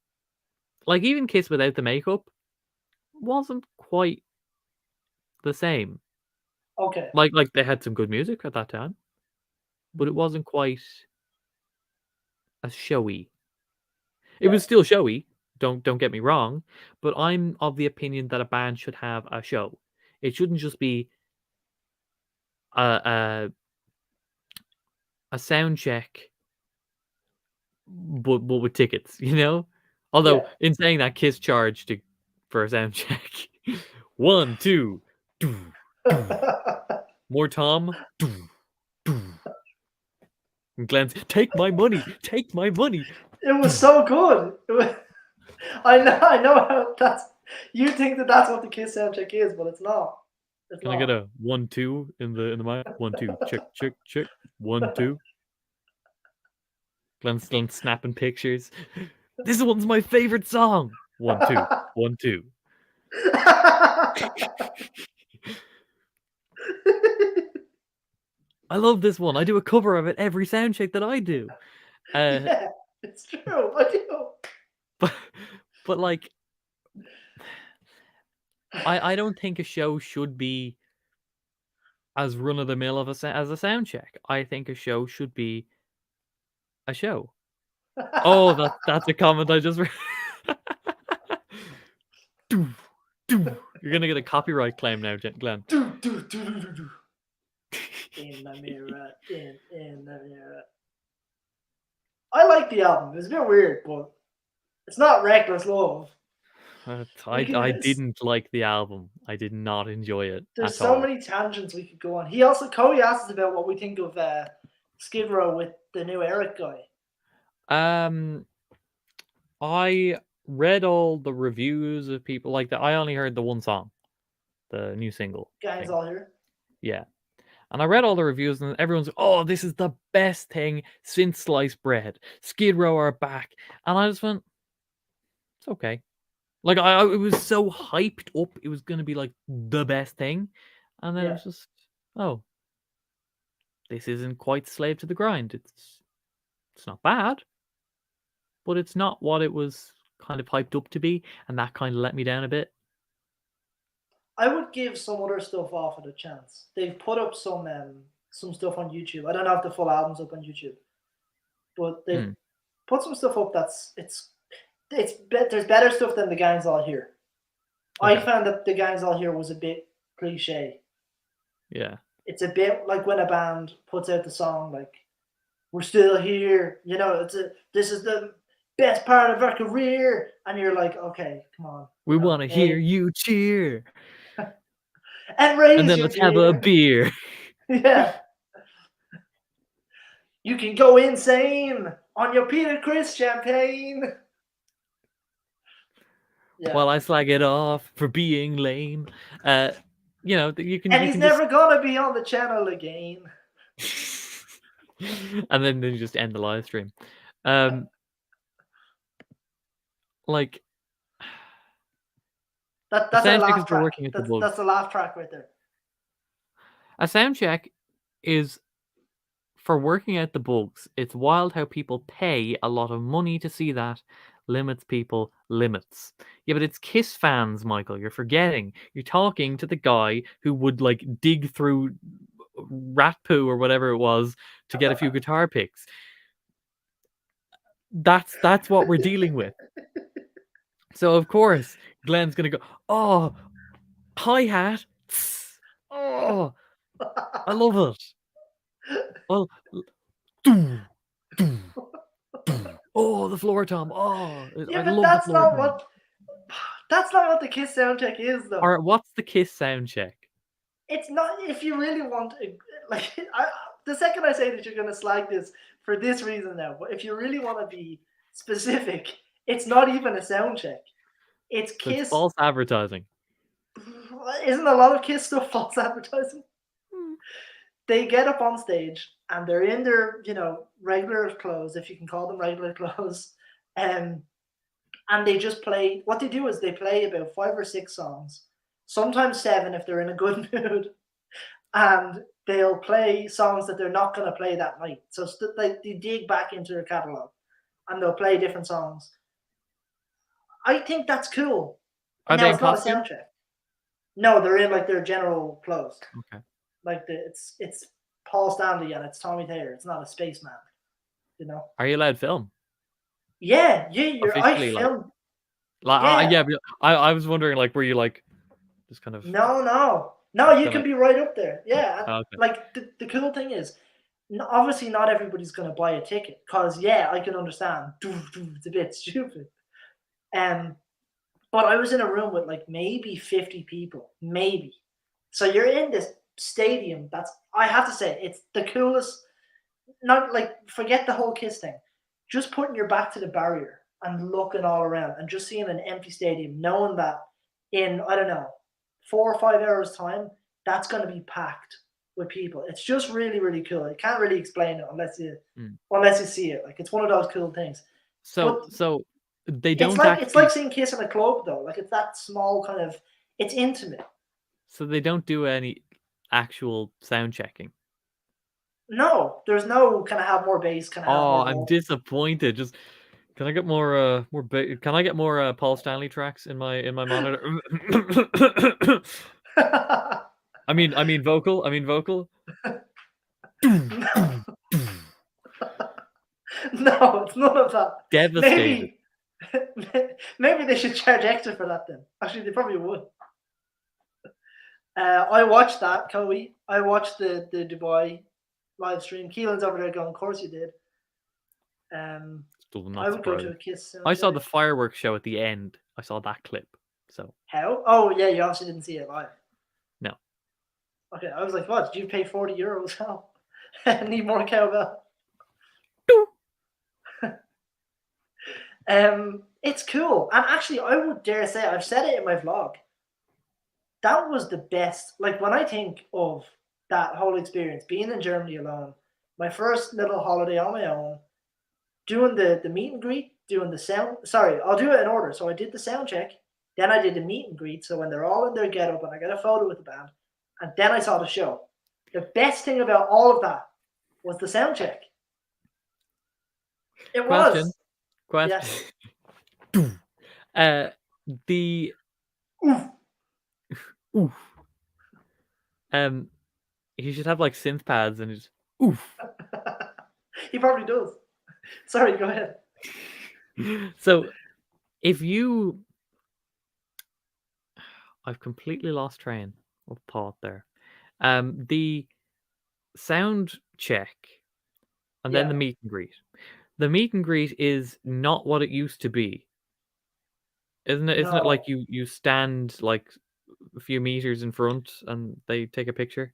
like even Kiss without the makeup wasn't quite the same. Okay, Like they had some good music at that time, but it mhm, wasn't quite as showy. It yeah. was still showy, don't get me wrong, but I'm of the opinion that a band should have a show. It shouldn't just be a a sound check, but with tickets, you know? Although Yeah. in saying that, Kiss charged for a sound check. 1, 2, doo, doo. More Tom, doo, doo. And Glenn's, "Take my money, take my money." It was Doo. so good. I know how that's. You think that that's what the Kiss soundtrack is, but it's not. It's Can I get not. a 1, 2 in the mic? 1, 2, check, check, check. 1, 2. Glenn's snapping pictures. "This one's my favorite song." 1, 2, 1, 2. "I love this one. I do a cover of it every sound check that I do." Uh, Yeah, it's true. I do. but but like I don't think a show should be as run of the mill of as a sound check. I think a show should be a show. Oh, that's a comment I just read. Doo, doo. You're gonna get a copyright claim now, Glenn. Do, do, do, do, do, do. In the mirror, in the mirror. I like the album. It's a bit weird, but it's not reckless love. We I can. didn't like the album. I did not enjoy it There's at so all. many tangents we could go on. He also Cody asked us about what we think of Skid Row with the new Eric guy. Um, I read all the reviews of people like that. I only heard the one song, the new single Gang's thing. all here. Yeah. And I read all the reviews, and everyone's, "Oh, this is the best thing since sliced bread. Skid Row are back." And I just went, "It's okay." Like it was so hyped up, it was gonna be like the best thing, and then it Yeah. was just, oh, this isn't quite Slave to the Grind. It's not bad, but it's not what it was kind of hyped up to be, and that kind of let me down a bit. I would give some other stuff off it a chance. They've put up some stuff on YouTube. I don't know if the full album's up on YouTube, but they've Hmm. put some stuff up there's better stuff than the Gang's All Here. I Okay. found that the Gang's All Here was a bit cliche. Yeah. It's a bit like when a band puts out the song like "We're still here," you know. This is the best part of our career, and you're like, okay, come on, We want to hear okay, you cheer, and and raise then your let's have a gear. beer. Yeah, you can go insane on your Peter Chris champagne. Yeah, While I slag it off for being lame. Uh, and you he's can just never gonna be on the channel again. and then you just end the live stream. Um, like a That's a sound check is laugh for track. working at the That's bugs. a laugh track right there. A sound check is for working out the bugs. It's wild how people pay a lot of money to see that. Limits people, limits. Yeah, but it's Kiss fans, Michael. You're forgetting. You're talking to the guy who would like dig through rat poo or whatever it was to get a few guitar picks. That's what we're dealing with. So of course, Glenn's gonna go, "Oh, hi-hat. Oh, I love it. Well, doo, doo, doo. Oh, the floor tom. Oh, Yeah, I but love the floor tom." that's not what the Kiss soundtrack is, though. Or what's the Kiss sound check? It's not. If you really want, like, the second I say that you're gonna slag this for this reason now, but if you really want to be specific, it's not even a sound check. It's So it's Kiss. false advertising. isn't a lot of Kiss stuff false advertising? Hmm. They get up on stage and they're in their, regular clothes, if you can call them regular clothes, um, and they just play. What they do is they play about 5 or 6 songs, sometimes 7 if they're in a good mood, and they'll play songs that they're not going to play that night. So they dig back into their catalog and they'll play different songs. I think that's cool. Are And they now in it's not a costume? soundtrack. No, they're in like their general clothes. Okay. Like it's Paul Stanley and it's Tommy Taylor. It's not a spaceman. You know. Are you allowed film Yeah, I officially? Like, filmed. yeah, Yeah, but I was wondering, like, were you like just kind of no. You can gonna? be right up there. Yeah, and, Oh, okay. like the cool thing is, obviously not everybody's gonna buy a ticket because yeah, I can understand. It's a bit stupid. Um, but I was in a room with like maybe 50 people, maybe. So you're in this stadium. That's I have to say it's the coolest. Not like forget the whole Kiss thing. Just putting your back to the barrier and looking all around and just seeing an empty stadium, knowing that in I don't know 4 or 5 hours time, that's going to be packed with people. It's just really really cool. You can't really explain it Mm. unless you see it. Like it's one of those cool things. So But they it's don't like it's like actually. seeing Kiss in a club though. Like it's that small kind of. It's intimate. So they don't do any actual sound checking. No, there's no kind of have more bass, kind of have Oh, more I'm vocal. disappointed. Just can I get can I get more Paul Stanley tracks in my monitor? I mean vocal. I mean vocal. No. No, it's none of that. Devastated. Maybe, maybe they should charge extra for that then. Actually, they probably would. I watched that, Chloe. I watched the Dubai live stream. Keelan's over there going, "Of course you did." Still I not would go to surprised. a Kiss I saw soundcheck. the fireworks show at the end. I saw that clip. So How? Oh yeah, you obviously didn't see it live. no. Okay, I was like, "What? Did you pay €40?" Hell, need more cowbell. It's cool, and actually, I would dare say I've said it in my vlog. That was the best. Like when I think of that whole experience, being in Germany alone, my first little holiday on my own, doing the meet and greet, doing the sound. Sorry, I'll do it in order. So I did the sound check, then I did the meet and greet. So when they're all in their getup, and I got a photo with the band, and then I saw the show. The best thing about all of that was the sound check. It Question. was. Yeah. uh, the Oof. oof. He should have like synth pads and just oof. He probably does. Sorry, go ahead. So if you, I've completely lost train of thought there. The sound check and then Yeah. the meet and greet. The meet and greet is not what it used to be, isn't it? Isn't it like No. you stand like a few meters in front and they take a picture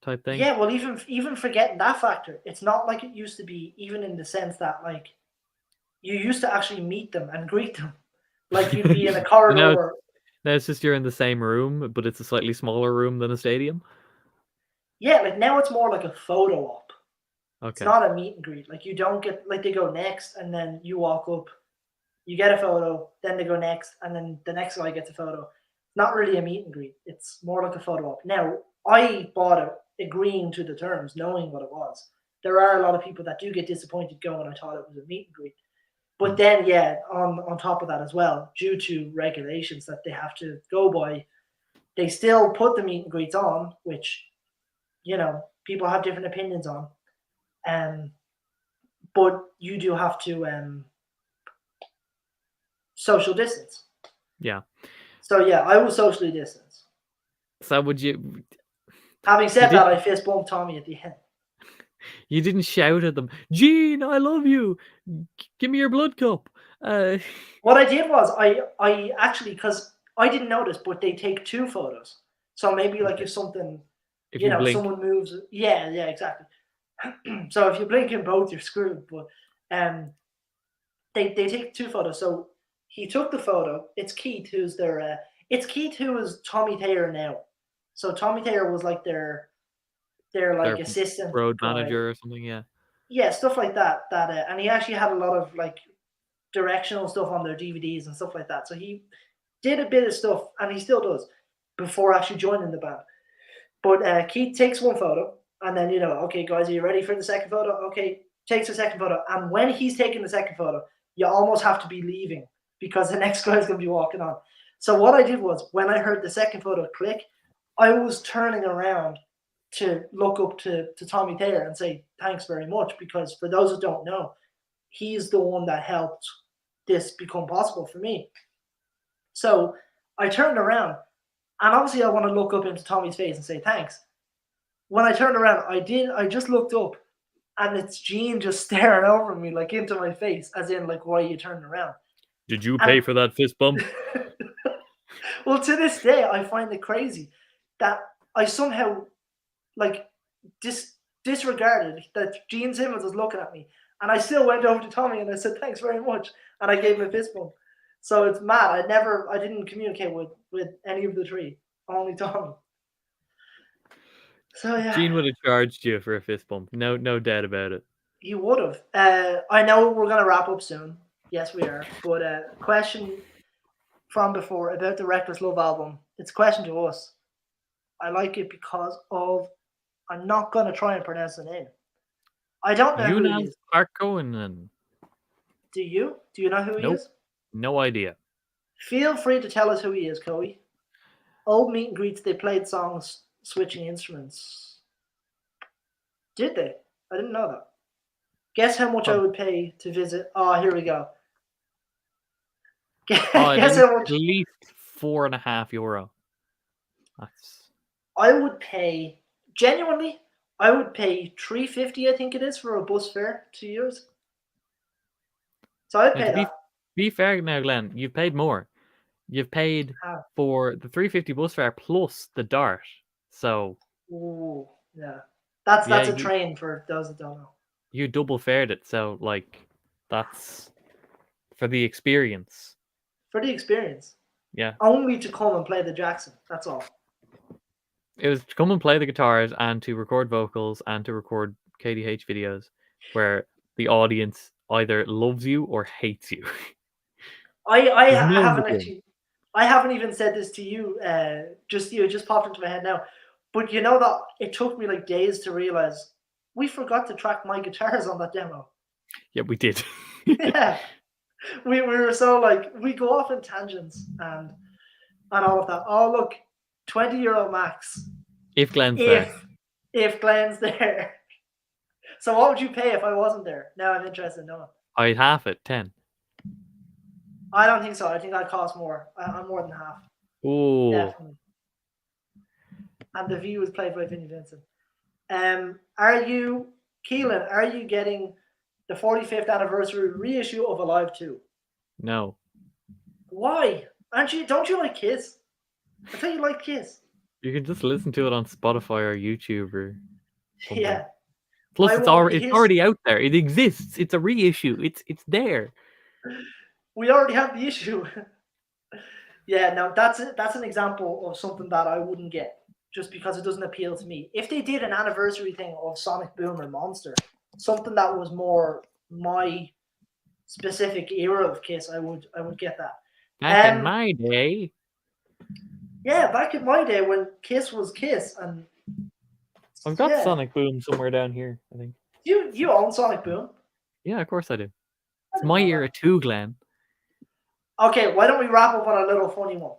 type thing? Yeah, well, even forgetting that factor, it's not like it used to be. Even in the sense that, like, you used to actually meet them and greet them, like you'd be in a So corridor. Or, now it's just you're in the same room, but it's a slightly smaller room than a stadium. yeah, like now it's more like a photo op. It's Okay. not a meet and greet. Like you don't get like they go next, and then you walk up, you get a photo, then they go next, and then the next guy gets a photo. Not really a meet and greet. It's more like a photo op. Now I bought it agreeing to the terms, knowing what it was. There are a lot of people that do get disappointed going. I thought it was a meet and greet. But then, yeah, on top of that as well, due to regulations that they have to go by, they still put the meet and greets on, which people have different opinions on. Um, but you do have to social distance. Yeah. So yeah, I was socially distanced. So would you? Having You said did. that, I fist bumped Tommy at the end. You didn't shout at them, Gene, I love you. Give me your blood cup. What I did was I actually because I didn't notice, but they take 2 photos. So maybe like Okay. if something, If you blink. someone moves. Yeah, exactly. So if you blink in both, you're screwed. But they take 2 photos. So he took the photo. It's Keith, who's their It's Keith who is Tommy Taylor now. So Tommy Taylor was like their like Their assistant road guy. manager or something. Yeah. Yeah, stuff like that. And he actually had a lot of like directional stuff on their DVDs and stuff like that. So he did a bit of stuff, and he still does, before actually joining the band. But Keith takes one photo, and then okay, guys, are you ready for the second photo? Okay, takes the second photo, and when he's taking the second photo, you almost have to be leaving because the next guy's going to be walking on. So what I did was, when I heard the second photo click, I was turning around to look up to Tommy Taylor and say thanks very much, because for those who don't know, he's the one that helped this become possible for me. So I turned around, and obviously I want to look up into Tommy's face and say thanks. When I turned around, I just looked up, and it's Gene just staring over me, like into my face, as in like, why are you turning around? Did you pay for that fist bump? Well, to this day, I find it crazy that I somehow like disregarded that Gene Simmons was looking at me, and I still went over to Tommy and I said thanks very much, and I gave him a fist bump. So it's mad. I didn't communicate with any of the three, only Tommy. So yeah, Gene would have charged you for a fist bump. No doubt about it. he would have. I know we're gonna wrap up soon. Yes, we are. But question from before about the Reckless Love album. It's a question to us. I like it because of. I'm not gonna try and pronounce the name. I don't know who he Jonas is. Parkonen. Do you? Do you know who he Nope. is? No idea. Feel free to tell us who he is, Chloe. Old meet and greets, they played songs switching instruments. Did they? I didn't know that. Guess how much I would pay to visit. Oh, here we go. Guess how much at least €4.50. That's I would pay. Genuinely, I would pay $3.50. I think it is for a bus fare 2 years. So I'd now, pay that. be fair now, Glenn. You've paid more. You've paid for the $3.50 bus fare plus the dart. So, ooh, yeah, that's a train for those that don't know. You double fared it, so like that's for the experience. For the experience. Yeah. Only to come and play the Jackson. That's all. It was to come and play the guitars and to record vocals and to record KDH videos where the audience either loves you or hates you. I haven't even said this to you. Just popped into my head now. But you know that it took me like days to realize we forgot to track my guitars on that demo. Yeah, we did. Yeah. We were so like, we go off in tangents and all of that. Oh look, €20 max. If Glenn's there. If Glenn's there. So what would you pay if I wasn't there? Now I'm interested in knowing. I'd half it, 10. I don't think so. I think I'd cost more. I'm more than half. Oh. Definitely. And the view is played by Vinnie Vincent. Are you, Keelan, are you getting the 45th anniversary reissue of Alive 2? No. Why? Don't you like Kiss? I thought you liked Kiss. You can just listen to it on Spotify or YouTube or something. Yeah. Plus, it's already out there. It exists. It's a reissue. It's there. We already have the issue. Yeah, no, that's an example of something that I wouldn't get just because it doesn't appeal to me. If they did an anniversary thing of Sonic Boom or Monster, something that was more my specific era of Kiss, I would get that. Back in my day. Yeah, back in my day when Kiss was Kiss, and I've got Sonic Boom somewhere down here, I think. You own Sonic Boom? Yeah, of course I do. It's my era too, Glenn. Okay, why don't we wrap up on a little funny one?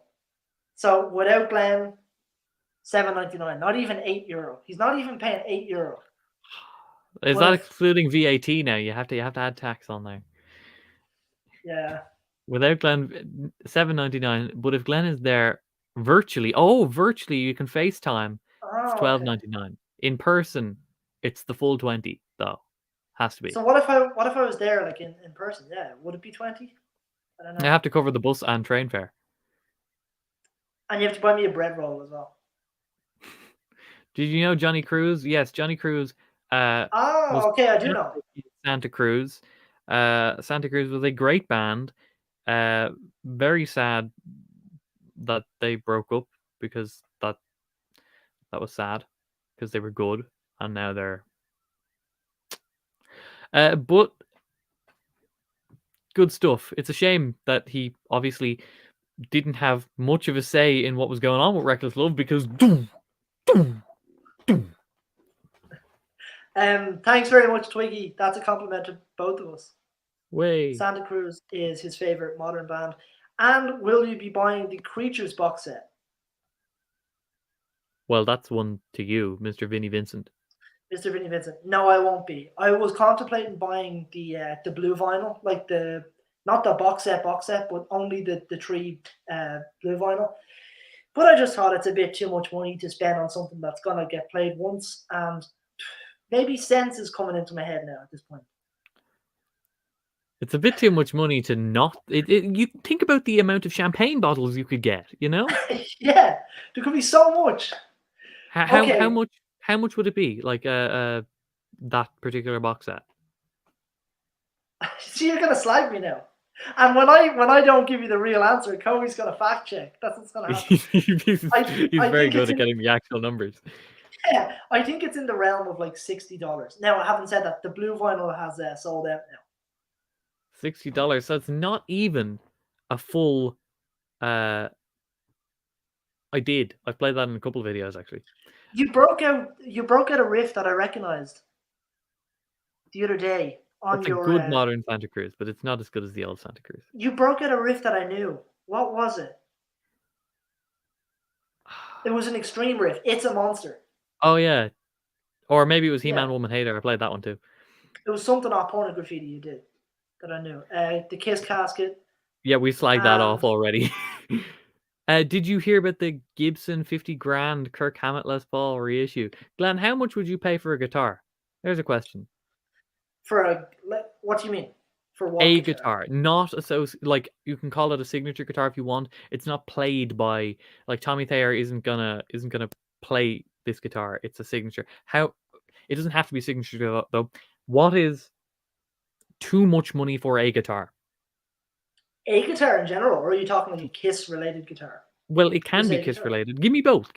So without Glenn, $7.99, not even €8. He's not even paying €8. Is that excluding VAT now? You have to add tax on there. Yeah. Without Glenn, $7.99. But if Glenn is there virtually you can FaceTime. It's $12.99. In person, it's the full 20 though. Has to be. So what if I was there like in person? Yeah, would it be 20? I don't know. I have to cover the bus and train fare. And you have to buy me a bread roll as well. Did you know Johnny Cruz? Yes, Johnny Cruz. Okay, I do know. Santa Cruz. Santa Cruz was a great band. Very sad that they broke up because that was sad because they were good and now they're. But good stuff. It's a shame that he obviously didn't have much of a say in what was going on with Reckless Love because. Thanks very much, Twiggy. That's a compliment to both of us. Way. Santa Cruz is his favorite modern band. And will you be buying the Creatures box set? Well, that's one to you, Mr. Vinnie Vincent. Mr. Vinnie Vincent. No, I won't be. I was contemplating buying the blue vinyl, like not the box set, but only the three blue vinyl. But I just thought it's a bit too much money to spend on something that's gonna get played once, and maybe Sense is coming into my head now at this point. It's a bit too much money to not. You think about the amount of champagne bottles you could get. You know? Yeah, there could be so much. How much would it be? Like that particular box set. See, you're gonna slag me now. And when I don't give you the real answer, Kobe's gonna fact check. That's what's gonna happen. He's very good at getting the actual numbers. Yeah, I think it's in the realm of like $60. Now, I haven't said that the blue vinyl has sold out now. $60. So it's not even a full. I played that in a couple of videos actually. You broke out a riff that I recognized the other day on It's a good modern Santa Cruz, but it's not as good as the old Santa Cruz. You broke out a riff that I knew. What was it? It was an extreme riff. It's a monster. Oh yeah, or maybe it was He-Man Woman Hater. I played that one too. It was something off Porno Graffiti you did that I knew. The Kiss Casket. Yeah, we slagged that off already. Did you hear about the Gibson 50 grand Kirk Hammett Les Paul reissue? Glenn, how much would you pay for a guitar? There's a question. What do you mean? For what? A guitar, not like you can call it a signature guitar if you want. It's not played by like Tommy Thayer isn't gonna play this guitar. It's a signature. It doesn't have to be signature though. What is too much money for a guitar? A guitar in general, or are you talking like a Kiss related guitar? Well, it can be Kiss related. Give me both.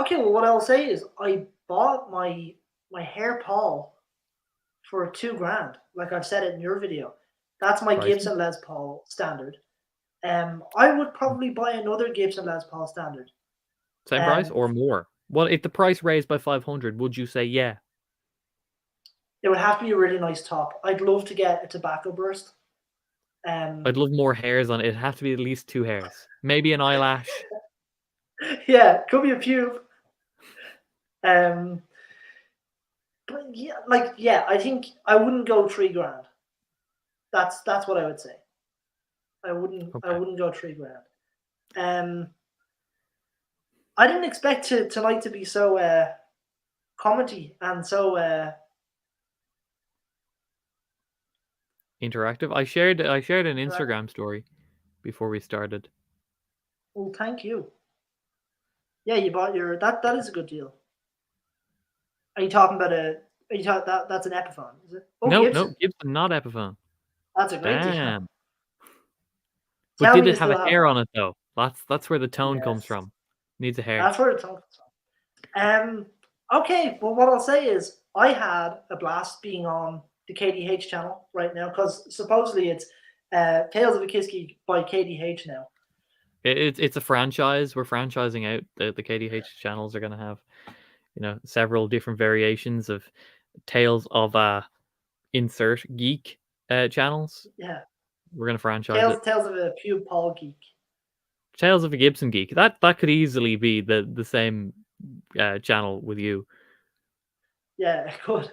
Okay, well, what I'll say is I bought my hair Paul for $2,000. Like I've said it in your video. That's my Gibson Les Paul standard. I would probably buy another Gibson Les Paul standard. Same price or more? Well, if the price raised by 500, would you say yeah? It would have to be a really nice top. I'd love to get a tobacco burst. I'd love more hairs on it. It'd have to be at least 2 hairs. Maybe an eyelash. Yeah, could be a pube. But yeah, I think I wouldn't go $3,000. That's what I would say. I wouldn't go $3,000. I didn't expect tonight to be so commenty and so interactive. I shared an Instagram story before we started. Well, thank you. Yeah, you bought your that is a good deal. Are you talking about that's an Epiphone, is it? Oh, no, Gibson, not Epiphone. That's a great deal. But did it have a hair on it though? That's where the tone comes from. Needs a hair. That's where the tone comes from. Okay, well what I'll say is I had a blast being on the KDH channel right now because supposedly it's Tales of a Kiss Geek by KDH now. It's a franchise. We're franchising out. The KDH channels are going to have, several different variations of Tales of a insert geek channels. Yeah, we're going to franchise Tales of a Pube Paul geek. Tales of a Gibson geek. That could easily be the same channel with you. Yeah, it could.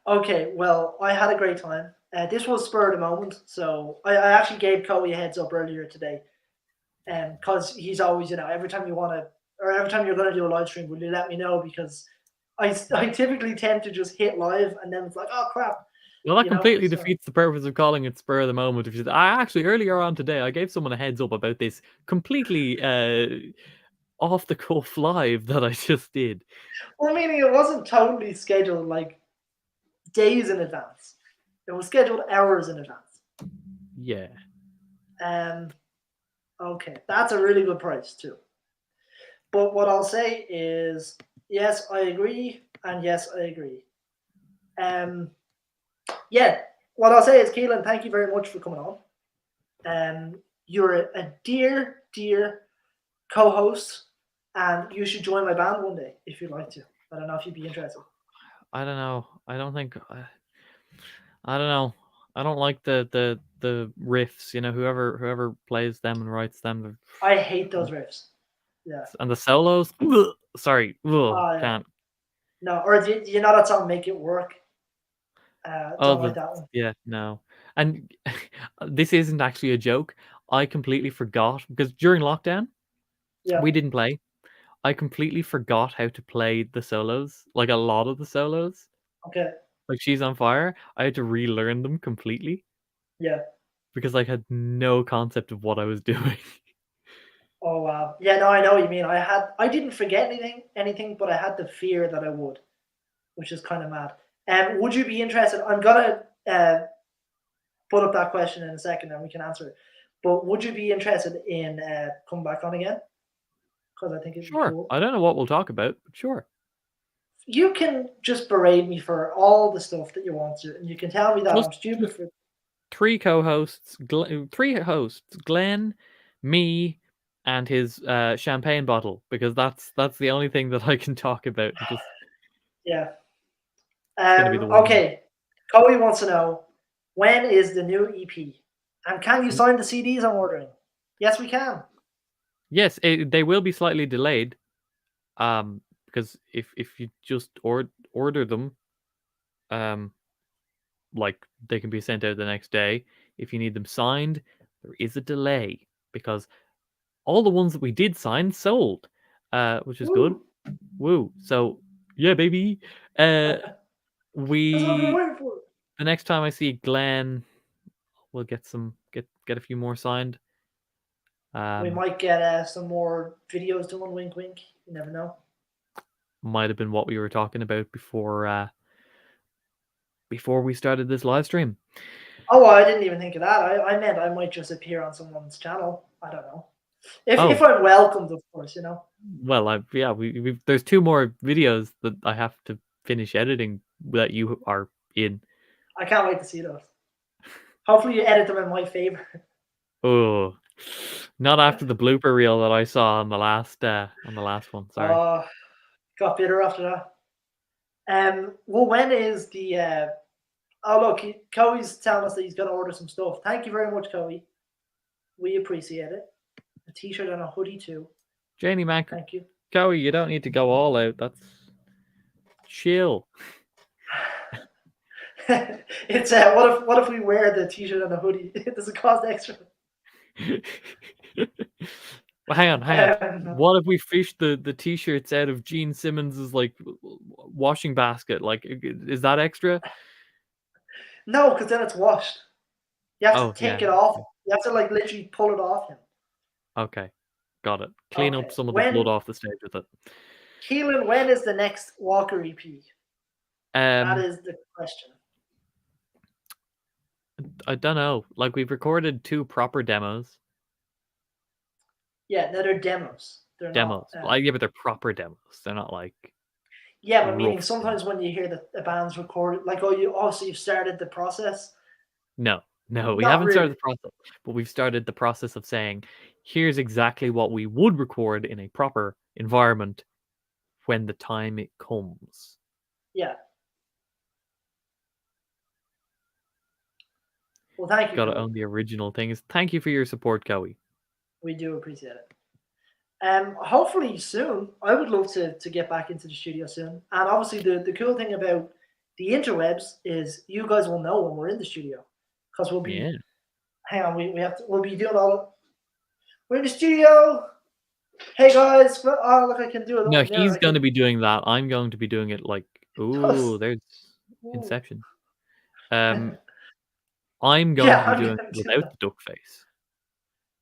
Okay, well, I had a great time. This was spur of the moment, so I actually gave Cody a heads up earlier today, because he's always, every time you want to, or every time you're going to do a live stream, will you let me know? Because I typically tend to just hit live, and then it's like, oh crap. Well, that completely defeats the purpose of calling it spur of the moment. If you said, actually earlier on today, I gave someone a heads up about this completely off the cuff live that I just did. Well, meaning it wasn't totally scheduled like days in advance. It was scheduled hours in advance. Yeah. Okay, that's a really good price too. But what I'll say is, yes, I agree, and yes, I agree. Um, yeah, what I'll say is, Keelan, thank you very much for coming on. You're a dear, dear co-host, and you should join my band one day if you'd like to. I don't know if you'd be interested. I don't know. I don't think. I don't know. I don't like the riffs. You know, whoever plays them and writes them, I hate those riffs. Yeah. and the solos. Sorry, Yeah. can't. No, or do you know that song "Make It Work"? Oh, Don't like that one. yeah, no. And this isn't actually a joke. I completely forgot because during lockdown Yeah. we didn't play. I completely forgot how to play the solos, like a lot of the solos. Okay. Like She's on Fire, I had to relearn them completely Yeah. because I had no concept of what I was doing. Oh wow. Yeah. No, I know what you mean. I didn't forget anything, but I had the fear that I would, which is kind of mad. And would you be interested? I'm gonna put up that question in a second, and we can answer it. But would you be interested in coming back on again? Because I think it'd be Sure. cool. I don't know what we'll talk about, but sure. You can just berate me for all the stuff that you want to, and you can tell me that Just I'm stupid for. three co-hosts, three hosts, Glenn, me, and his champagne bottle, because that's the only thing that I can talk about. Just Yeah. it's gonna be the one. Okay. Chloe wants to know, when is the new EP, and can you sign the CDs I'm ordering? Yes, we can. Yes, they will be slightly delayed. Because if you just order them, um, like they can be sent out the next day. If you need them signed, there is a delay because all the ones that we did sign sold, which is good. Woo. Woo! So yeah, baby. That's what I've been We waiting for. the next time I see Glenn, we'll get a few more signed. We might get some more videos done. Wink, wink. You never know. Might have been what we were talking about before we started this live stream. Oh, I didn't even think of that. I meant I might just appear on someone's channel. I don't know. If Oh, I'm welcomed, of course, you know. well, there's two more videos that I have to finish editing that you are in. I can't wait to see those. Hopefully, you edit them in my favor. Oh, not after the blooper reel that I saw on the last one. Sorry. Got bitter after that. Well, when is the? Oh, look, Coey's telling us that he's going to order some stuff. Thank you very much, Coey. We appreciate it. A t-shirt and a hoodie too. Janie Mac, Thank you. Cowie, you don't need to go all out. That's chill. It's what if we wear the t-shirt and the hoodie? Does it cost extra? Well, hang on. What if we fish the t-shirts out of Gene Simmons's like washing basket? Like, is that extra? No, because then it's washed. You have Oh to take yeah. it off. You have to like literally pull it off him. Okay, got it. Clean up Okay. some of the blood off the stage with it. Keelan, when is the next Walker EP? That is the question. I don't know. Like we've recorded 2 proper demos. Yeah, no, they're demos. They're Demos. not. Yeah, but they're proper demos. They're not like Yeah, but meaning rough sometimes when you hear that a band's recorded, like, so you've started the process. No, we Not haven't started really. the process, but we've started the process of saying, here's exactly what we would record in a proper environment when the time it comes. Yeah. Well, thank you. Got to Chloe. own the original things. Thank you for your support, Cowie. We do appreciate it. Hopefully soon. I would love to get back into the studio soon. And obviously, the cool thing about the interwebs is you guys will know when we're in the studio because we'll be. Yeah. Hang on, we'll be doing all. We're in the studio. Hey guys, oh look, I can do it. No, he's going to be doing that. I'm going to be doing it like, ooh, there's Inception. I'm going to be doing it without the duck face.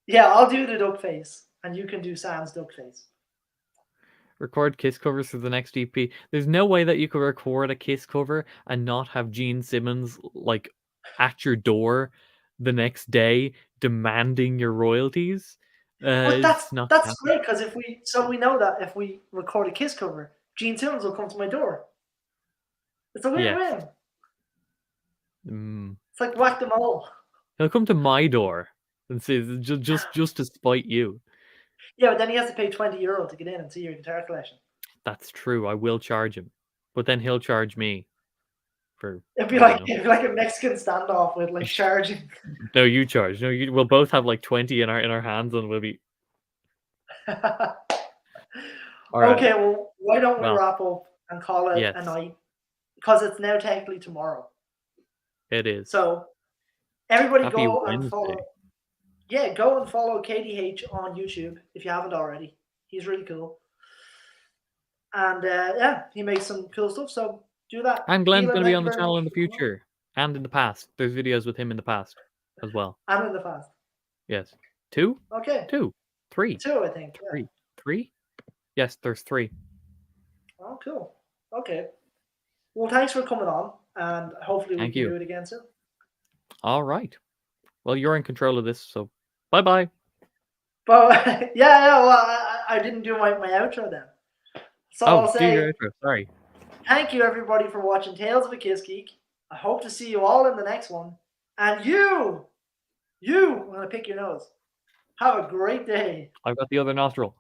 Yeah, I'll do the duck face, and you can do Sam's duck face. Record Kiss covers for the next EP. There's no way that you could record a Kiss cover and not have Gene Simmons like at your door the next day demanding your royalties. But It's not that's gonna great because we know that if we record a Kiss cover, Gene Simmons will come to my door. It's a Yes. win-win. Mm. It's like whack them all. He'll come to my door and say just to spite you. Yeah, but then he has to pay €20 to get in and see your guitar collection. That's true. I will charge him, but then he'll charge me for. It'd be I don't like know. it'd be like a Mexican standoff with like charging. No, you charge. No, we'll both have like 20 in our hands, and we'll be. All right. Okay, well, why don't we Well, wrap up and call it yes, a night? Because it's now technically tomorrow. it is. So everybody Happy go and Wednesday. follow. Yeah, go and follow KDH on YouTube if you haven't already. He's really cool. And yeah, he makes some cool stuff. So do that. And Glenn's Keelan, going to be thank on you the very channel much in the for coming on. future and in the past. There's videos with him in the past as well. And in the past. Yes. 2? Okay. 2. 3. 2, I think. Yeah. 3. 3? Yes, there's 3. Oh, cool. Okay. Well, thanks for coming on, and hopefully we Thank can you. do it again soon. All right. Well, you're in control of this, so bye-bye. But yeah, well, I didn't do my outro then. So I'll do say your outro. Sorry. thank you everybody for watching Tales of a Kiss Geek. I hope to see you all in the next one. And you, I'm going to pick your nose. Have a great day. I've got the other nostril.